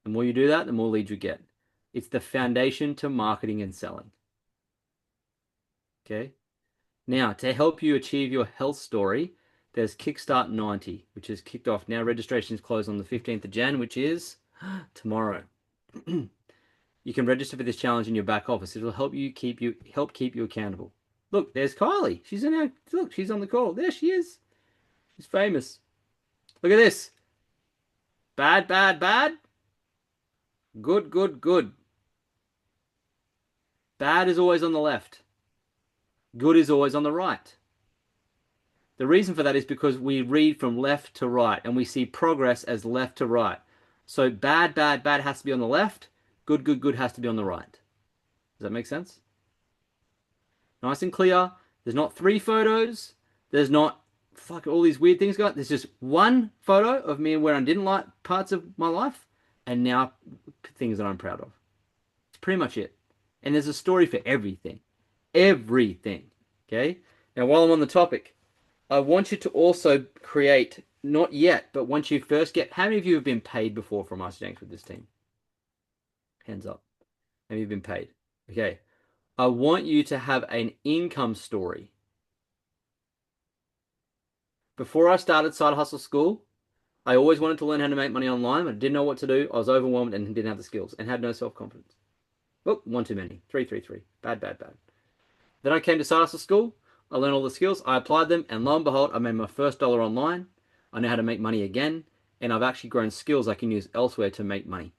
The more you do that, the more leads you get. It's the foundation to marketing and selling. Okay? Now, to help you achieve your health story, there's Kickstart 90, which has kicked off. Now registration is closed on the 15th of Jan, which is tomorrow. You can register for this challenge in your back office. It'll help keep you accountable. Look, there's Kylie. She's on the call. There she is. She's famous. Look at this. Bad, bad, bad. Good, good, good. Bad is always on the left. Good is always on the right. The reason for that is because we read from left to right and we see progress as left to right. So bad, bad, bad has to be on the left. Good, good, good has to be on the right. Does that make sense? Nice and clear. There's not 3 photos. There's not fuck all these weird things going. There's just one photo of me where I didn't like parts of my life, and now things that I'm proud of. It's pretty much it. And there's a story for everything. Everything. Okay? Now, while I'm on the topic, I want you to also create, not yet, but once you first get, how many of you have been paid before from Isajenks with this team? Hands up. Have you been paid? Okay. I want you to have an income story. Before I started Side Hustle School, I always wanted to learn how to make money online, but I didn't know what to do. I was overwhelmed and didn't have the skills and had no self-confidence. Oh, one too many. 3, 3, 3. Bad, bad, bad. Then I came to Side Hustle School. I learned all the skills. I applied them, and lo and behold, I made my first dollar online. I know how to make money again, and I've actually grown skills I can use elsewhere to make money.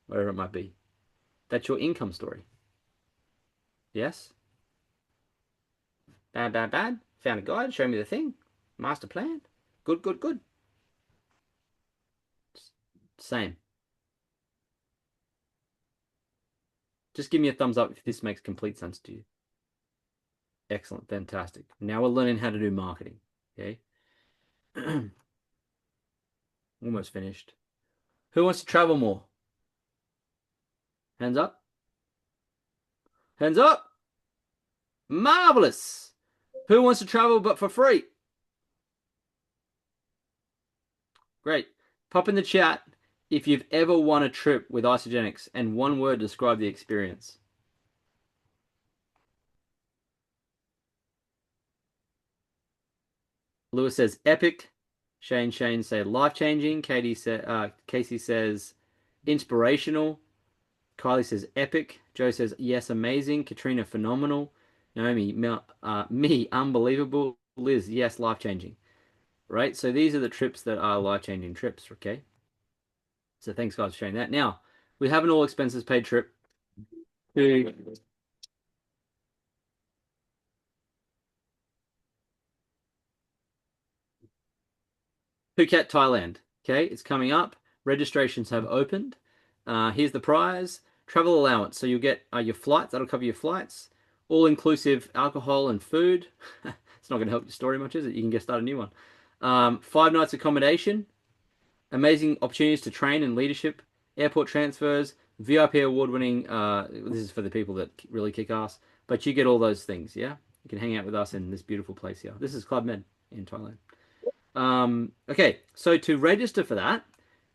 Whatever it might be. That's your income story. Yes? Bad, bad, bad. Found a guide, show me the thing. Master plan. Good, good, good. Same. Just give me a thumbs up if this makes complete sense to you. Excellent, fantastic. Now we're learning how to do marketing. Okay. Almost finished. Who wants to travel more? Hands up. Hands up. Marvelous. Who wants to travel but for free? Great. Pop in the chat if you've ever won a trip with Isagenix and one word describe the experience. Lewis says epic. Shane say life-changing. Casey says inspirational. Kylie says epic. Joe says yes, amazing. Katrina, phenomenal. Naomi, me, unbelievable. Liz, yes, life-changing. Right? So these are the trips that are life-changing trips, okay? So thanks, guys, for sharing that. Now, we have an all-expenses paid trip to Phuket, Thailand. Okay, it's coming up. Registrations have opened. Here's the prize. Travel allowance. So you'll get your flights. That'll cover your flights. All-inclusive alcohol and food. It's not going to help your story much, is it? You can get started a new one. 5 nights accommodation. Amazing opportunities to train in leadership. Airport transfers. VIP award-winning. This is for the people that really kick ass. But you get all those things, yeah? You can hang out with us in this beautiful place here. This is Club Med in Thailand. Okay, so to register for that,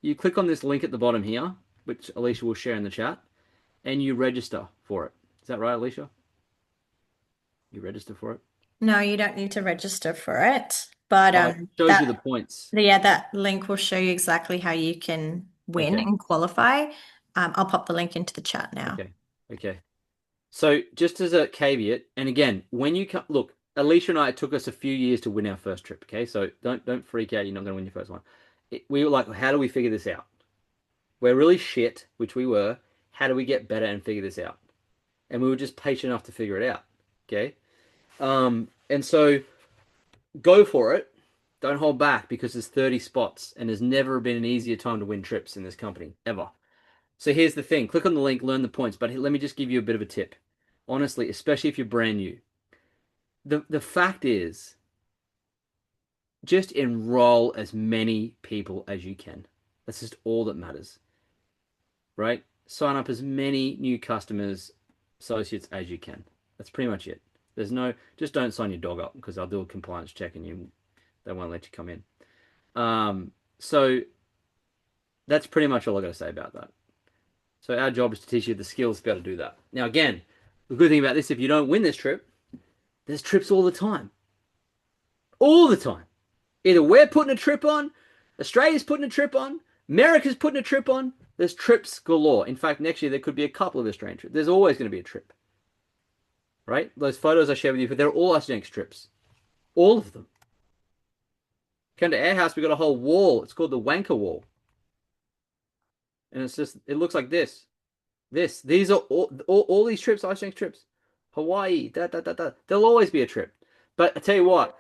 you click on this link at the bottom here, which Alicia will share in the chat, and you register for it. Is that right, Alicia? You register for it? No, you don't need to register for it. But it shows you the points. Yeah, that link will show you exactly how you can win and qualify. I'll pop the link into the chat now. Okay. So just as a caveat, and again, when you come, look, Alicia and I, it took us a few years to win our first trip. Okay, so don't freak out. You're not going to win your first one. We were like, how do we figure this out? We're really shit, which we were. How do we get better and figure this out? And we were just patient enough to figure it out. Okay, and so go for it. Don't hold back because there's 30 spots, and there's never been an easier time to win trips in this company ever. So here's the thing: click on the link, learn the points. But let me just give you a bit of a tip. Honestly, especially if you're brand new. The fact is, just enroll as many people as you can. That's just all that matters, right? Sign up as many new customers, associates as you can. That's pretty much it. There's no, just don't sign your dog up because they'll do a compliance check and they won't let you come in. So that's pretty much all I got to say about that. So our job is to teach you the skills to be able to do that. Now, again, the good thing about this, if you don't win this trip, there's trips all the time. All the time. Either we're putting a trip on, Australia's putting a trip on, America's putting a trip on. There's trips galore. In fact, next year there could be a couple of Australian trips. There's always going to be a trip. Right? Those photos I shared with you, they're all Isagenix trips. All of them. Come to our house, we've got a whole wall. It's called the Wanker Wall. And it's just, it looks like this. These are all these trips, Isagenix trips. Hawaii, There'll always be a trip. But I tell you what,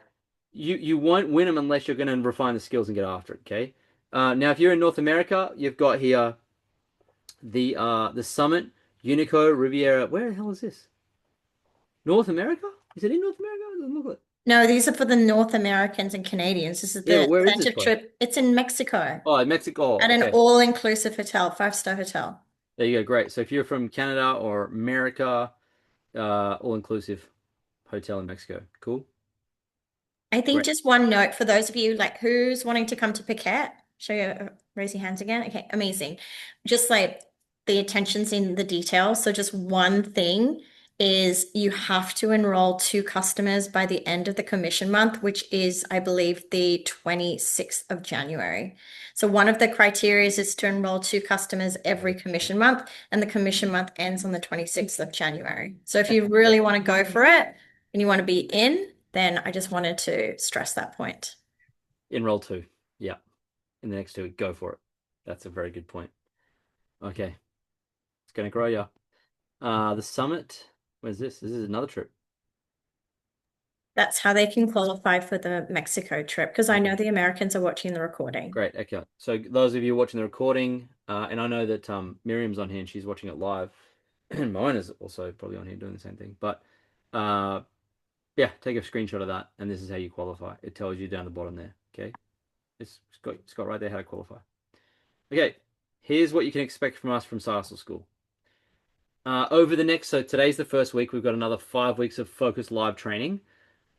you won't win them unless you're going to refine the skills and get after it, okay? Now, if you're in North America, you've got here the Summit, Unico, Riviera. Where the hell is this? North America? Is it in North America? It doesn't look like. No, these are for the North Americans and Canadians. This is Yeah, the but where is this incentive place? trip. It's in Mexico Oh, in Mexico. at an Okay. all-inclusive hotel, 5-star hotel. There you go. Great. So if you're from Canada or America, all-inclusive hotel in Mexico. Cool. I think Great. just one note for those of you like who's wanting to come to Phuket. Raise your hands again. Okay, amazing. Just like the attention's in the detail. So just one thing is you have to enroll 2 customers by the end of the commission month, which is, I believe, the 26th of January. So one of the criteria is to enroll 2 customers every commission month, and the commission month ends on the 26th of January. So if you really want to go for it and you want to be in, then I just wanted to stress that point. Enroll 2. Yeah. In the next 2 weeks, go for it. That's a very good point. Okay. It's going to grow you. The summit. Where's this? This is another trip. That's how they can qualify for the Mexico trip, because I know the Americans are watching the recording. Great. Okay. So those of you watching the recording, and I know that Miriam's on here and she's watching it live. Mine is also probably on here doing the same thing. But yeah, take a screenshot of that, and this is how you qualify. It tells you down the bottom there. Okay. It's got right there how to qualify. Okay. Here's what you can expect from us from Side Hustle School. Over the next, so today's the first week. We've got another 5 weeks of focused live training.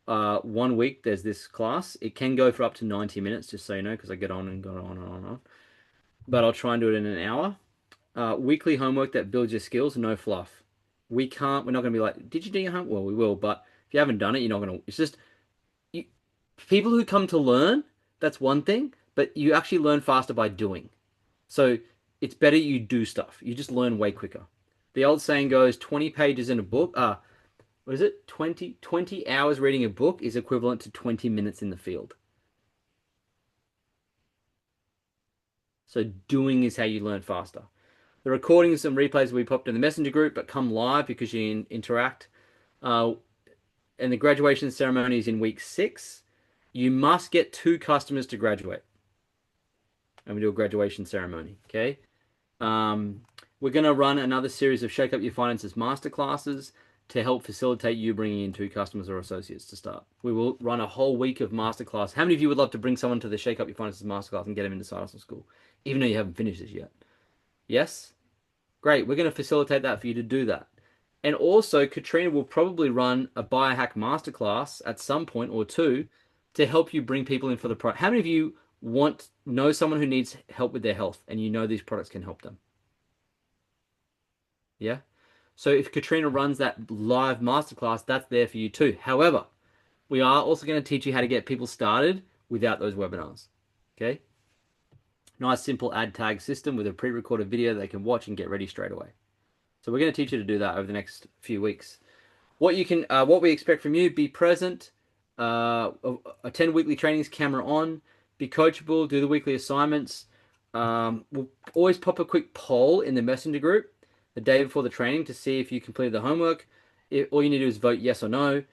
1 week there's this class. It can go for up to 90 minutes, just so you know, because I get on and go on and on and on. But I'll try and do it in an hour. Weekly homework that builds your skills, no fluff. We're not going to be like, did you do your homework? Well, we will, but if you haven't done it, you're not going to. It's just people who come to learn, that's one thing, but you actually learn faster by doing. So it's better you do stuff. You just learn way quicker. The old saying goes, 20 pages in a book, what is it? 20 hours reading a book is equivalent to 20 minutes in the field. So doing is how you learn faster. The recordings and replays will be popped in the messenger group, but come live because you interact. And the graduation ceremony is in week 6. You must get 2 customers to graduate. And we do a graduation ceremony, okay? We're going to run another series of Shake Up Your Finances masterclasses to help facilitate you bringing in 2 customers or associates to start. We will run a whole week of masterclass. How many of you would love to bring someone to the Shake Up Your Finances masterclass and get them into Side Hustle School, even though you haven't finished this yet? Yes? Great. We're going to facilitate that for you to do that. And also, Katrina will probably run a biohack masterclass at some point or 2 to help you bring people in for the product. How many of you know someone who needs help with their health and you know these products can help them? Yeah? So if Katrina runs that live masterclass, that's there for you too. However, we are also going to teach you how to get people started without those webinars. Okay? Nice, simple ad tag system with a pre-recorded video they can watch and get ready straight away. So we're going to teach you to do that over the next few weeks. What we expect from you: be present, attend weekly trainings, camera on, be coachable, do the weekly assignments. We'll always pop a quick poll in the messenger group the day before the training to see if you completed the homework. All you need to do is vote yes or no.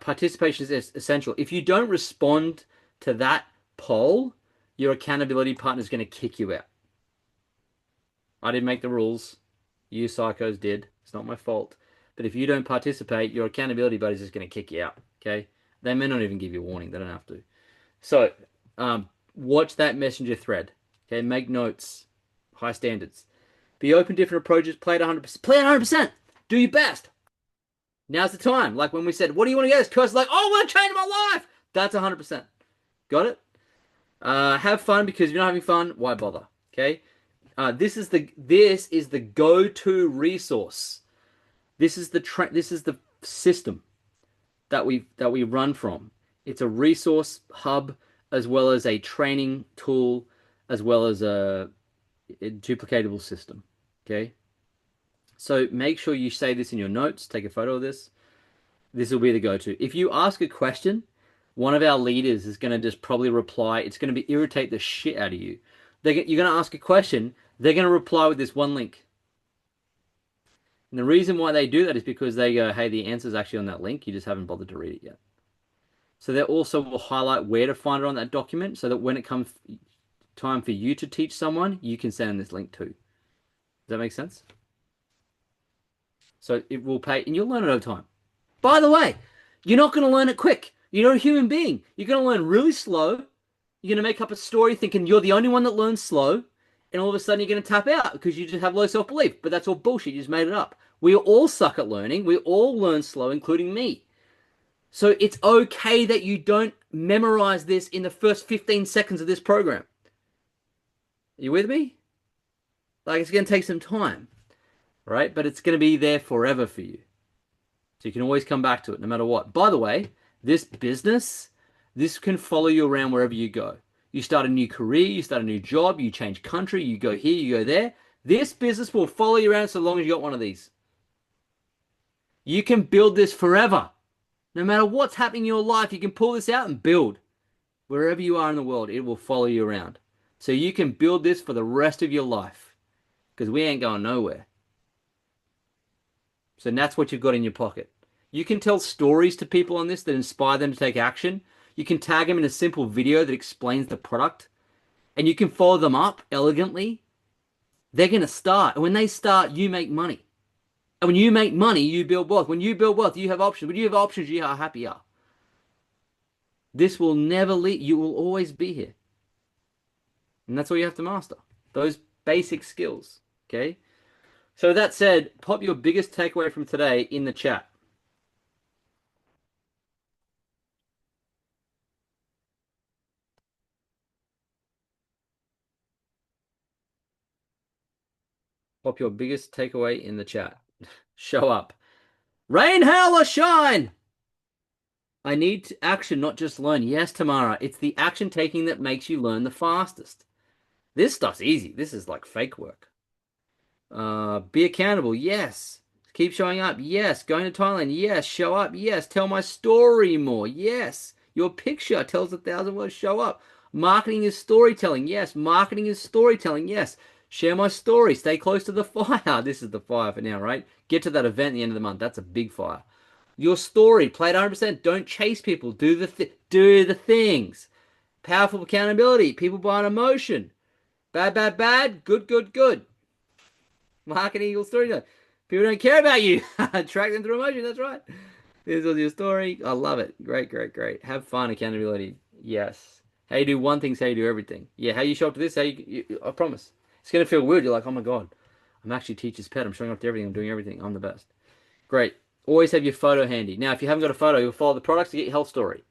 Participation is essential. If you don't respond to that poll, your accountability partner is going to kick you out. I didn't make the rules. You psychos did. It's not my fault. But if you don't participate, your accountability buddy is just going to kick you out. Okay? They may not even give you a warning. They don't have to. So, watch that messenger thread. Okay? Make notes. High standards. Be open to different approaches. Play it 100%. Play it 100%. Do your best. Now's the time. Like when we said, what do you want to get? This course is like, oh, I want to change my life. That's 100%. Got it? Have fun, because if you're not having fun, why bother? Okay? This is the go-to resource. This is the system that we run from. It's a resource hub as well as a training tool as well as a duplicatable system. Okay? So make sure you save this in your notes. Take a photo of this. This will be the go-to. If you ask a question, one of our leaders is going to just probably reply. It's going to irritate the shit out of you. You're going to ask a question. They're going to reply with this one link. And the reason why they do that is because they go, hey, the answer's actually on that link. You just haven't bothered to read it yet. So they also will highlight where to find it on that document so that when it comes time for you to teach someone, you can send them this link too. Does that make sense? So it will pay, and you'll learn it over time. By the way, you're not going to learn it quick. You're not a human being. You're going to learn really slow. You're going to make up a story thinking you're the only one that learns slow. And all of a sudden you're going to tap out because you just have low self-belief. But that's all bullshit. You just made it up. We all suck at learning. We all learn slow, including me. So it's okay that you don't memorize this in the first 15 seconds of this program. Are you with me? Like, it's going to take some time, right? But it's going to be there forever for you. So you can always come back to it no matter what. By the way, this business, this can follow you around wherever you go. You start a new career, you start a new job, you change country, you go here, you go there. This business will follow you around so long as you got one of these. You can build this forever. No matter what's happening in your life, you can pull this out and build. Wherever you are in the world, it will follow you around. So you can build this for the rest of your life. Because we ain't going nowhere. So that's what you've got in your pocket. You can tell stories to people on this that inspire them to take action. You can tag them in a simple video that explains the product. And you can follow them up elegantly. They're going to start. And when they start, you make money. And when you make money, you build wealth. When you build wealth, you have options. When you have options, you are happier. This will never leave. You will always be here. And that's all you have to master. Those basic skills. Okay? So that said, pop your biggest takeaway from today in the chat. Pop your biggest takeaway in the chat. Show up. Rain, hail, or shine! I need action, not just learn. Yes, Tamara, it's the action taking that makes you learn the fastest. This stuff's easy. This is like fake work. Be accountable. Yes. Keep showing up. Yes. Going to Thailand. Yes. Show up. Yes. Tell my story more. Yes. Your picture tells 1,000 words. Show up. Marketing is storytelling. Yes. Marketing is storytelling. Yes. Share my story. Stay close to the fire. This is the fire for now, right? Get to that event at the end of the month. That's a big fire. Your story. Play it 100%. Don't chase people. Do the things. Powerful accountability. People buy an emotion. Bad, bad, bad. Good, good, good. Marketing equals storytelling. People don't care about you. Track them through emotion. That's right. This was your story. I love it. Great, great, great. Have fun. Accountability. Yes. How you do one thing is how you do everything. Yeah. How you show up to this. I promise. It's going to feel weird. You're like, oh my God, I'm actually teacher's pet. I'm showing up to everything. I'm doing everything. I'm the best. Great. Always have your photo handy. Now, if you haven't got a photo, you'll follow the products to get your health story.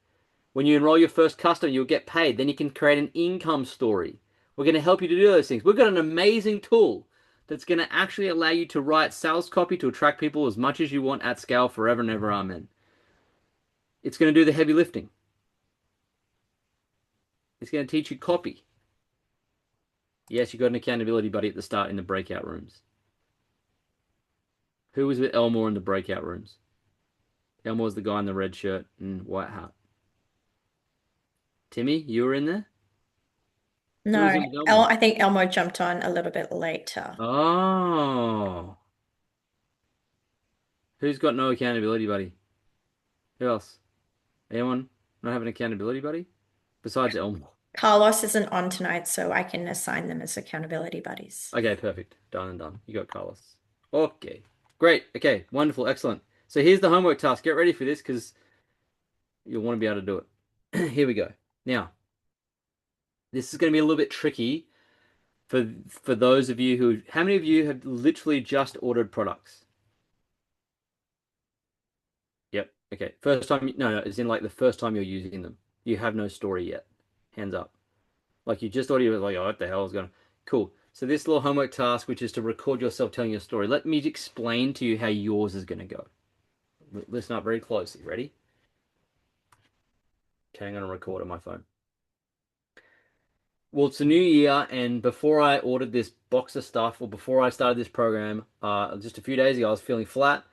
When you enroll your first customer, you'll get paid. Then you can create an income story. We're going to help you to do those things. We've got an amazing tool that's going to actually allow you to write sales copy to attract people as much as you want at scale forever and ever. Amen. It's going to do the heavy lifting. It's going to teach you copy. Yes, you got an accountability buddy at the start in the breakout rooms. Who was with Elmore in the breakout rooms? Elmore's the guy in the red shirt and white hat. Timmy, you were in there? No, I think Elmo jumped on a little bit later. Oh. Who's got no accountability buddy? Who else? Anyone not have an accountability buddy? Besides Elmo. Carlos isn't on tonight, so I can assign them as accountability buddies. Okay, perfect. Done and done. You got Carlos. Okay. Great. Okay, wonderful. Excellent. So here's the homework task. Get ready for this because you'll want to be able to do it. Here we go. Now, this is going to be a little bit tricky for those of you who... How many of you have literally just ordered products? Yep. Okay. First time... No, it's in like the first time you're using them. You have no story yet. Hands up. Like you just audio was like, oh, what the hell is going on? Cool. So this little homework task, which is to record yourself telling your story. Let me explain to you how yours is going to go. Listen up very closely. Ready? Okay, I'm going to record on my phone. Well, it's a new year, and before I ordered this box of stuff, or before I started this program, just a few days ago, I was feeling flat,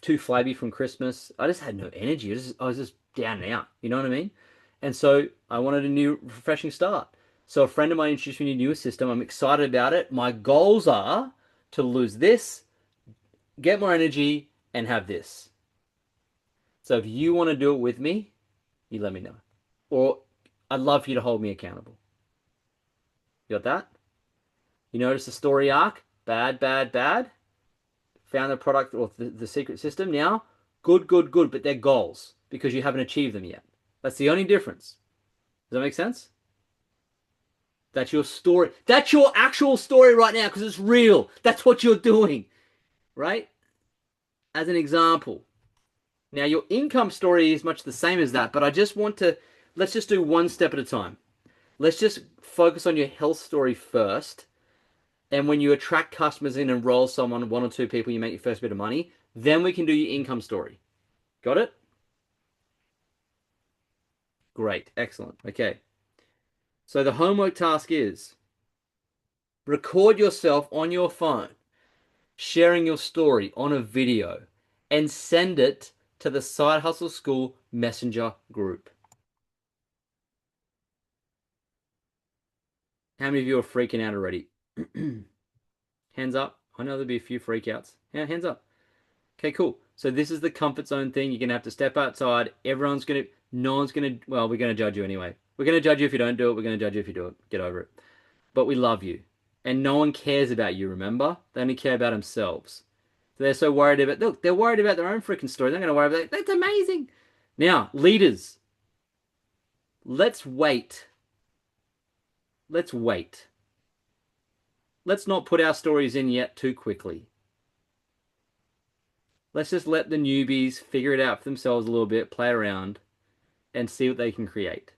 too flabby from Christmas. I just had no energy. I was just down and out. You know what I mean? And so I wanted a new, refreshing start. So a friend of mine introduced me to a newer system. I'm excited about it. My goals are to lose this, get more energy, and have this. So if you want to do it with me, you let me know. Or I'd love for you to hold me accountable. You got that? You notice the story arc? Bad, bad, bad. Found the product or the secret system. Now, Good, good, good, but they're goals because you haven't achieved them yet. That's the only difference. Does that make sense? That's your story. That's your actual story right now because it's real. That's what you're doing, right? As an example. Now, your income story is much the same as that, but I just want to, let's just do one step at a time. Let's just focus on your health story first. And when you attract customers in, enroll someone, 1 or 2 people, you make your first bit of money, then we can do your income story. Got it? Great. Excellent. Okay. So the homework task is record yourself on your phone, sharing your story on a video, and send it to the Side Hustle School Messenger group. How many of you are freaking out already? Hands up. I know there'll be a few freakouts. Yeah, hands up. Okay, cool. So this is the comfort zone thing. You're going to have to step outside. Everyone's going to, no one's going to, well, we're going to judge you anyway. We're going to judge you if you don't do it. We're going to judge you if you do it. Get over it. But we love you. And no one cares about you, remember? They only care about themselves. So they're so worried about, look, they're worried about their own freaking story. They're not going to worry about that. That's amazing. Now, leaders, let's wait. Let's wait. Let's not put our stories in yet too quickly. Let's just let the newbies figure it out for themselves a little bit, play around, and see what they can create.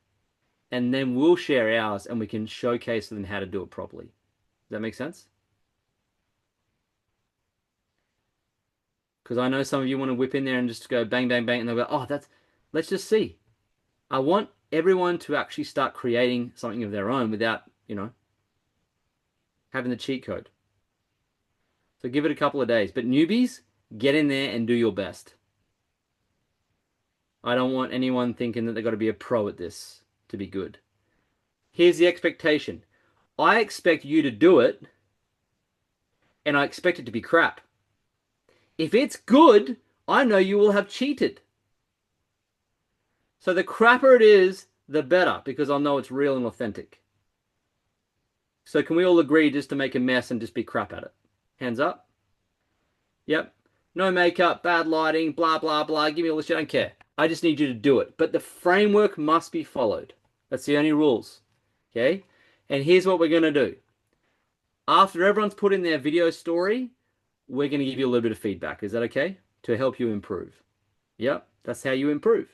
And then we'll share ours and we can showcase them how to do it properly. Does that make sense? Because I know some of you want to whip in there and just go bang, bang, bang, and they'll go, oh, let's just see. I want everyone to actually start creating something of their own without, having the cheat code. So give it a couple of days. But newbies, get in there and do your best. I don't want anyone thinking that they've got to be a pro at this to be good. Here's the expectation. I expect you to do it, and I expect it to be crap. If it's good, I know you will have cheated. So the crapper it is, the better, because I'll know it's real and authentic. So can we all agree just to make a mess and just be crap at it? Hands up. Yep. No makeup, bad lighting, blah, blah, blah. Give me all this shit. I don't care. I just need you to do it. But the framework must be followed. That's the only rules. Okay? And here's what we're going to do. After everyone's put in their video story, we're going to give you a little bit of feedback. Is that okay? To help you improve. Yep. That's how you improve.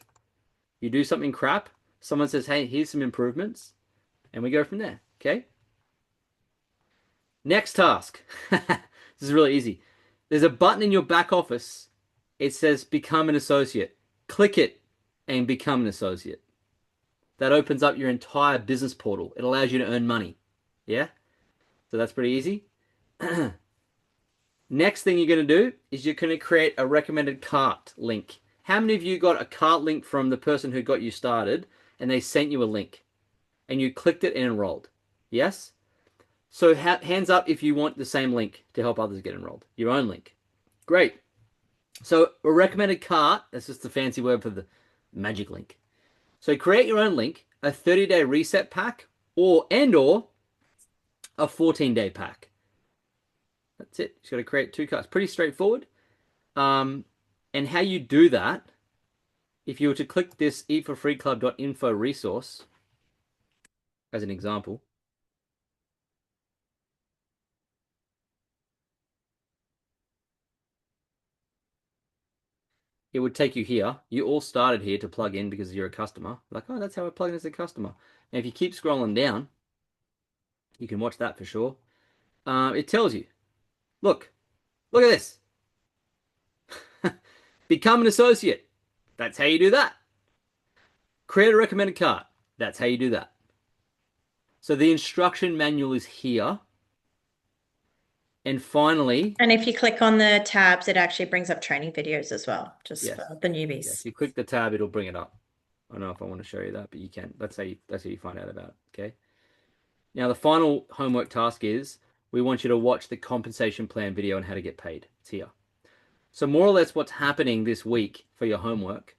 You do something crap. Someone says, hey, here's some improvements. And we go from there. Okay? Next task. This is really easy. There's a button in your back office. It says become an associate. Click it and become an associate. That opens up your entire business portal. It allows you to earn money. Yeah? So that's pretty easy. Next thing you're going to do is you're going to create a recommended cart link. How many of you got a cart link from the person who got you started and they sent you a link and you clicked it and enrolled? Yes? So hands up if you want the same link to help others get enrolled. Your own link. Great. So a recommended cart, that's just the fancy word for the magic link. So create your own link, a 30-day reset pack, or a 14-day pack. That's it. You've got to create 2 cards. Pretty straightforward. And how you do that, if you were to click this eatforfreeclub.info resource as an example, it would take you here. You all started here to plug in because you're a customer. Like, oh, that's how I plug in as a customer. And if you keep scrolling down, you can watch that for sure. It tells you, look at this. Become an associate. That's how you do that. Create a recommended cart. That's how you do that. So the instruction manual is here. And finally... And if you click on the tabs, it actually brings up training videos as well, just for the newbies. Yes, you click the tab, it'll bring it up. I don't know if I want to show you that, but you can. That's how you find out about it, okay? Now, the final homework task is we want you to watch the compensation plan video on how to get paid. It's here. So more or less what's happening this week for your homework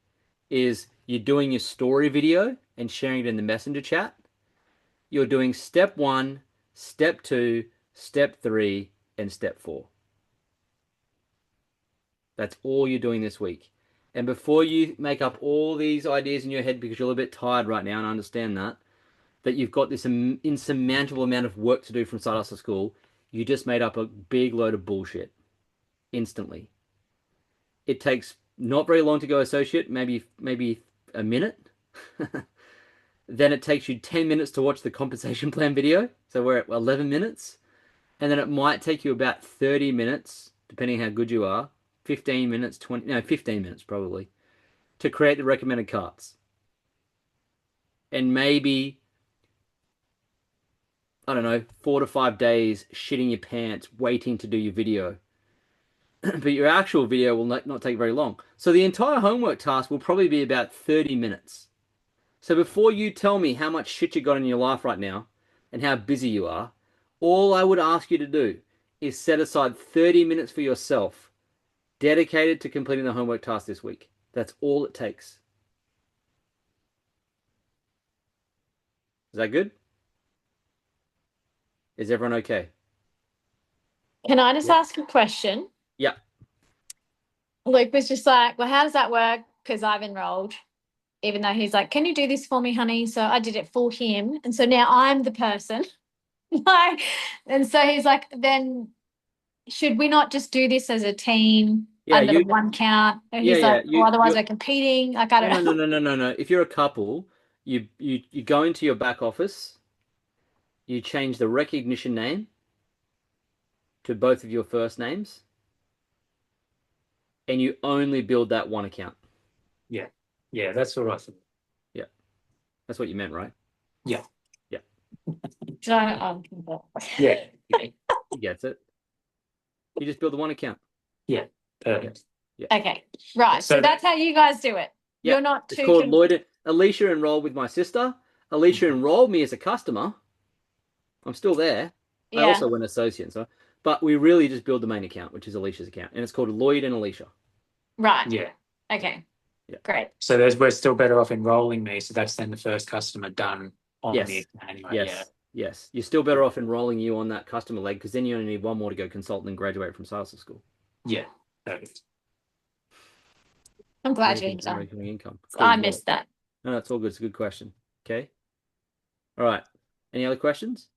is you're doing your story video and sharing it in the messenger chat. You're doing step 1, step 2, step 3, and step 4. That's all you're doing this week. And before you make up all these ideas in your head because you're a little bit tired right now, and I understand that you've got this insurmountable amount of work to do from side hustle school, you just made up a big load of bullshit instantly. It takes not very long to go associate, maybe a minute. Then it takes you 10 minutes to watch the compensation plan video. So we're at 11 minutes. And then it might take you about 30 minutes, depending how good you are, 15 minutes, 15 minutes probably, to create the recommended carts. And maybe, I don't know, 4 to 5 days shitting your pants, waiting to do your video. But your actual video will not take very long. So the entire homework task will probably be about 30 minutes. So before you tell me how much shit you got in your life right now and how busy you are, all I would ask you to do is set aside 30 minutes for yourself, dedicated to completing the homework task this week. That's all it takes. Is that good? Is everyone okay? Can I just ask a question? Yeah. Luke was just like, well, how does that work? Because I've enrolled, even though he's like, can you do this for me, honey? So I did it for him. And so now I'm the person. Like, and so he's like, then should we not just do this as a team under the one count? And he's like, well, otherwise we're competing. Like, I don't know. No. If you're a couple, you go into your back office, you change the recognition name to both of your first names, and you only build that one account. Yeah, that's all right. Yeah, that's what you meant, right? Yeah. So, Yeah. He gets it. You just build the one account. Yeah. Perfect. Yeah. okay, right. So that's how you guys do it. Yeah. You're not It's too called Lloyd. Alicia enrolled with my sister. Alicia Mm-hmm. enrolled me as a customer. I'm still there. I Yeah. also went associate, but we really just build the main account, which is Alicia's account, and it's called Lloyd and Alicia. right. Yeah. Okay. Yeah. Great. So we're still better off enrolling me. So that's then the first customer done on Yes. the account anyway. Yes. Yes. You're still better off enrolling you on that customer leg because then you only need one more to go consultant and graduate from sales school. Yeah. Perfect. I'm glad you Making recurring income. I missed that. No, it's all good. It's a good question. Okay. All right. Any other questions?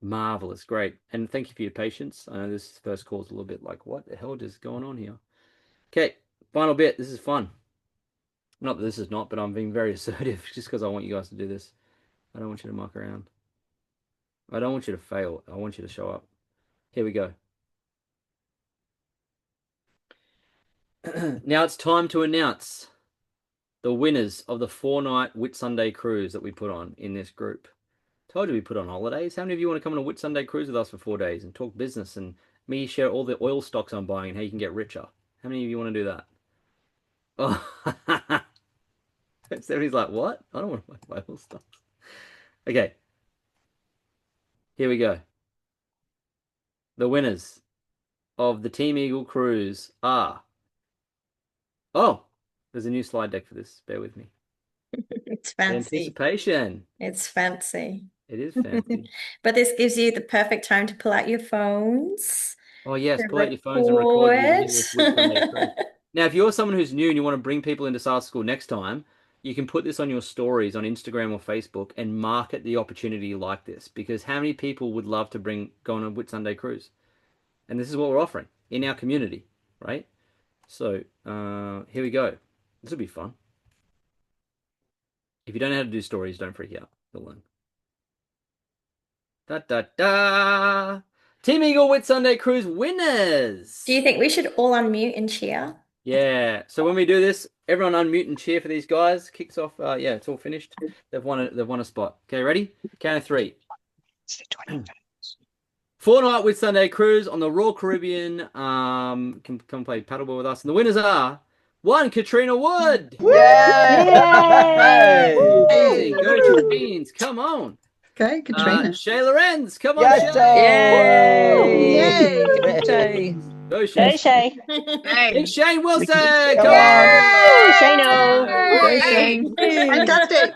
Marvelous. Great. And thank you for your patience. I know this first call is a little bit like, what the hell is going on here? Okay. Final bit. This is fun. Not that this is not, but I'm being very assertive just because I want you guys to do this. I don't want you to muck around. I don't want you to fail. I want you to show up. Here we go. Now it's time to announce the winners of the 4-night Whitsunday cruise that we put on in this group. Told you we put on holidays. How many of you want to come on a Whitsunday cruise with us for 4 days and talk business and me share all the oil stocks I'm buying and how you can get richer? How many of you want to do that? Oh, everybody's like, what? I don't want to buy oil stocks. Okay. Here we go. The winners of the Team Eagle cruise are... Oh, there's a new slide deck for this. Bear with me. It's fancy. Anticipation. It's fancy. It is fancy. But this gives you the perfect time to pull out your phones. Oh, yes. to Pull out your phones and record your record. videos with Whitsunday cruise. Now, if you're someone who's new and you want to bring people into sales school next time, you can put this on your stories on Instagram or Facebook and market the opportunity like this. Because how many people would love to go on a Whitsunday cruise? And this is what we're offering in our community, right? So here we go. This will be fun. If you don't know how to do stories, don't freak out. You'll learn. Da da da! Team Eagle Whitsunday Cruise winners! Do you think we should all unmute and cheer? Yeah. So when we do this, everyone unmute and cheer for these guys. Kicks off. Yeah, it's all finished. They've won a spot. Okay, ready? Count of 3. 4-night Whitsunday cruise on the Royal Caribbean. Can come play paddleboard with us. And the winners are 1, Katrina Wood. Yay! Amazing. Go to Beans. Come on. Okay, Katrina. Shay Lorenz. Come on, Yes, Shay. Yay! Yay! Go, Shay. Go, Shay. And Shane Wilson. Come Yay! on. Shano. Go, Shane. Fantastic.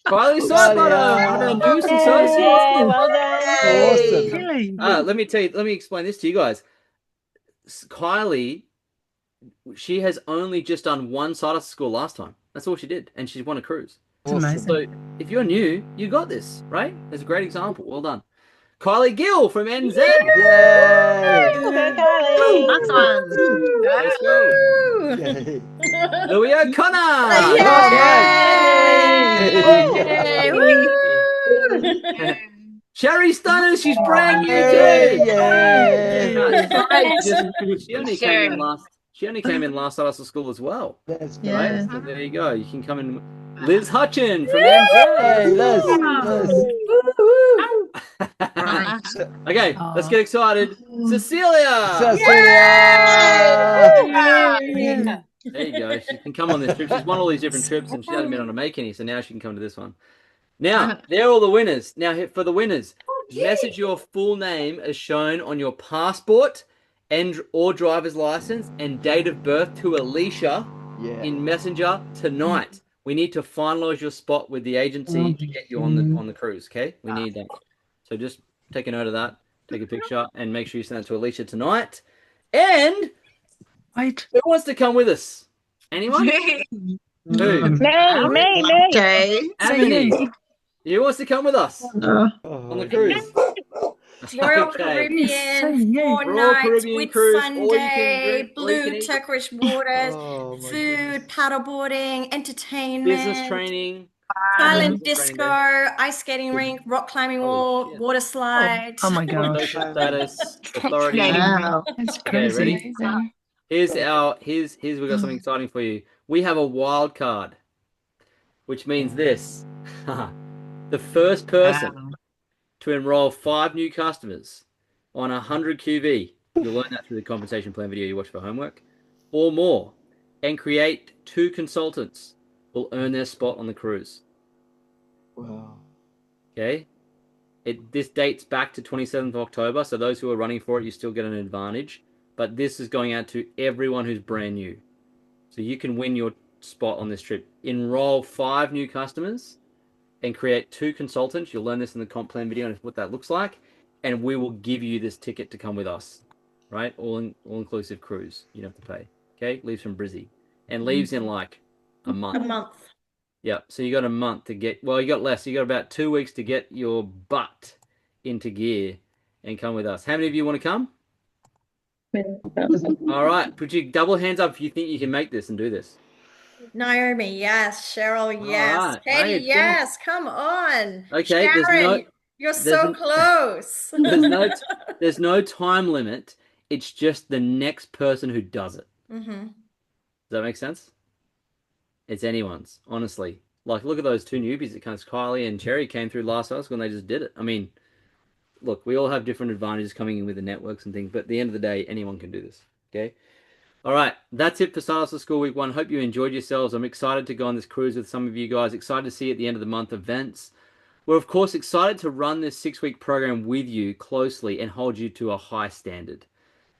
Riley Sidebottom. One of our newest associates. Yeah, well done. Awesome. Let me explain this to you guys. Kylie, she has only just done one side of school last time. That's all she did, and she's won a cruise. Awesome. amazing. So if you're new, you got this, right? That's a great example. Well done. Kylie Gill from NZ. Yay! That's one. Let's go. Yay! Louis O'Connor. Sherry Stunner, she's brand new too. She only came in last. She only came in last out of school as well. That's Right? great. So there you go. You can come in. Liz Hutchin from NZ. Hey, Liz. Okay, let's get excited. Cecilia. Cecilia. There you go. She can come on this trip. She's won all these different trips and she hasn't been able to make any, so now she can come to this one. Now, they're all the winners. Now, for the winners, message your full name as shown on your passport and or driver's license and date of birth to Alicia in Messenger tonight. We need to finalize your spot with the agency to get you on the cruise, okay? We need that. So just take a note of that, take a picture, and make sure you send it to Alicia tonight. And who wants to come with us? Anyone? Who? Me. Okay. Amity. Who wants to come with us on the cruise? Royal Okay. Caribbean, 4 Royal nights, Caribbean with cruise, all you Sunday, can drink, all you can blue eat. turquoise waters, Oh, my food, paddleboarding, entertainment, Business training. silent Business disco, training ice skating rink, rock climbing Holy wall, shit. water slide. Oh my gosh. Social status, authority. Wow. That's Okay, crazy. ready? Here's we got something exciting for you. We have a wild card, which means this. The first person to enroll 5 new customers on 100 QV, you'll learn that through the compensation plan video you watch for homework, or more, and create 2 consultants will earn their spot on the cruise. Wow. Okay? This dates back to 27th of October, so those who are running for it, you still get an advantage. But this is going out to everyone who's brand new. So you can win your spot on this trip. Enroll 5 new customers and create 2 consultants. You'll learn this in the comp plan video and what that looks like. And we will give you this ticket to come with us. Right? All-inclusive cruise. You don't have to pay. Okay? Leaves from Brizzy. And leaves in like a month. A month. Yep. So you got a month to get, well, you got less. You got about 2 weeks to get your butt into gear and come with us. How many of you want to come? All right. Put your double hands up if you think you can make this and do this. Naomi, yes. Cheryl, yes. right. Katie, Hey, yes. Come on. Okay, Sharon, you're so close. There's no time limit. It's just the next person who does it. Mm-hmm. Does that make sense? It's anyone's, honestly. Like, look at those 2 newbies that comes. Kylie and Cherry came through last high school and they just did it. I mean, look, we all have different advantages coming in with the networks and things, but at the end of the day, anyone can do this. Okay? All right, that's it for Start of School Week 1. Hope you enjoyed yourselves. I'm excited to go on this cruise with some of you guys. Excited to see at the end of the month events. We're, of course, excited to run this 6-week program with you closely and hold you to a high standard.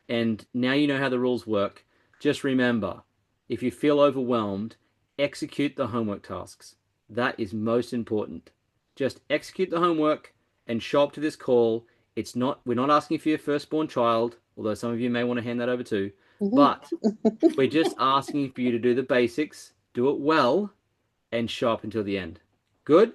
And now you know how the rules work. Just remember, if you feel overwhelmed, execute the homework tasks. That is most important. Just execute the homework and show up to this call. We're not asking for your firstborn child, although some of you may want to hand that over too. But we're just asking for you to do the basics, do it well, and show up until the end. Good?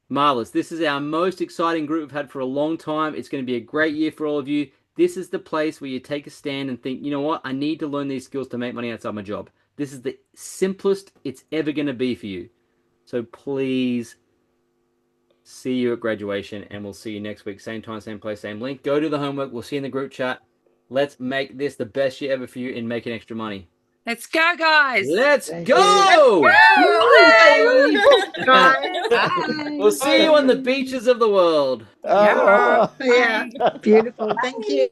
Marvelous. This is our most exciting group we've had for a long time. It's going to be a great year for all of you. This is the place where you take a stand and think, you know what? I need to learn these skills to make money outside my job. This is the simplest it's ever going to be for you. So please see you at graduation, and we'll see you next week. Same time, same place, same link. Go do the homework. We'll see you in the group chat. Let's make this the best year ever for you in making extra money. Let's go, guys. Let's go! We'll see you on the beaches of the world. Yeah. Beautiful. Thank you.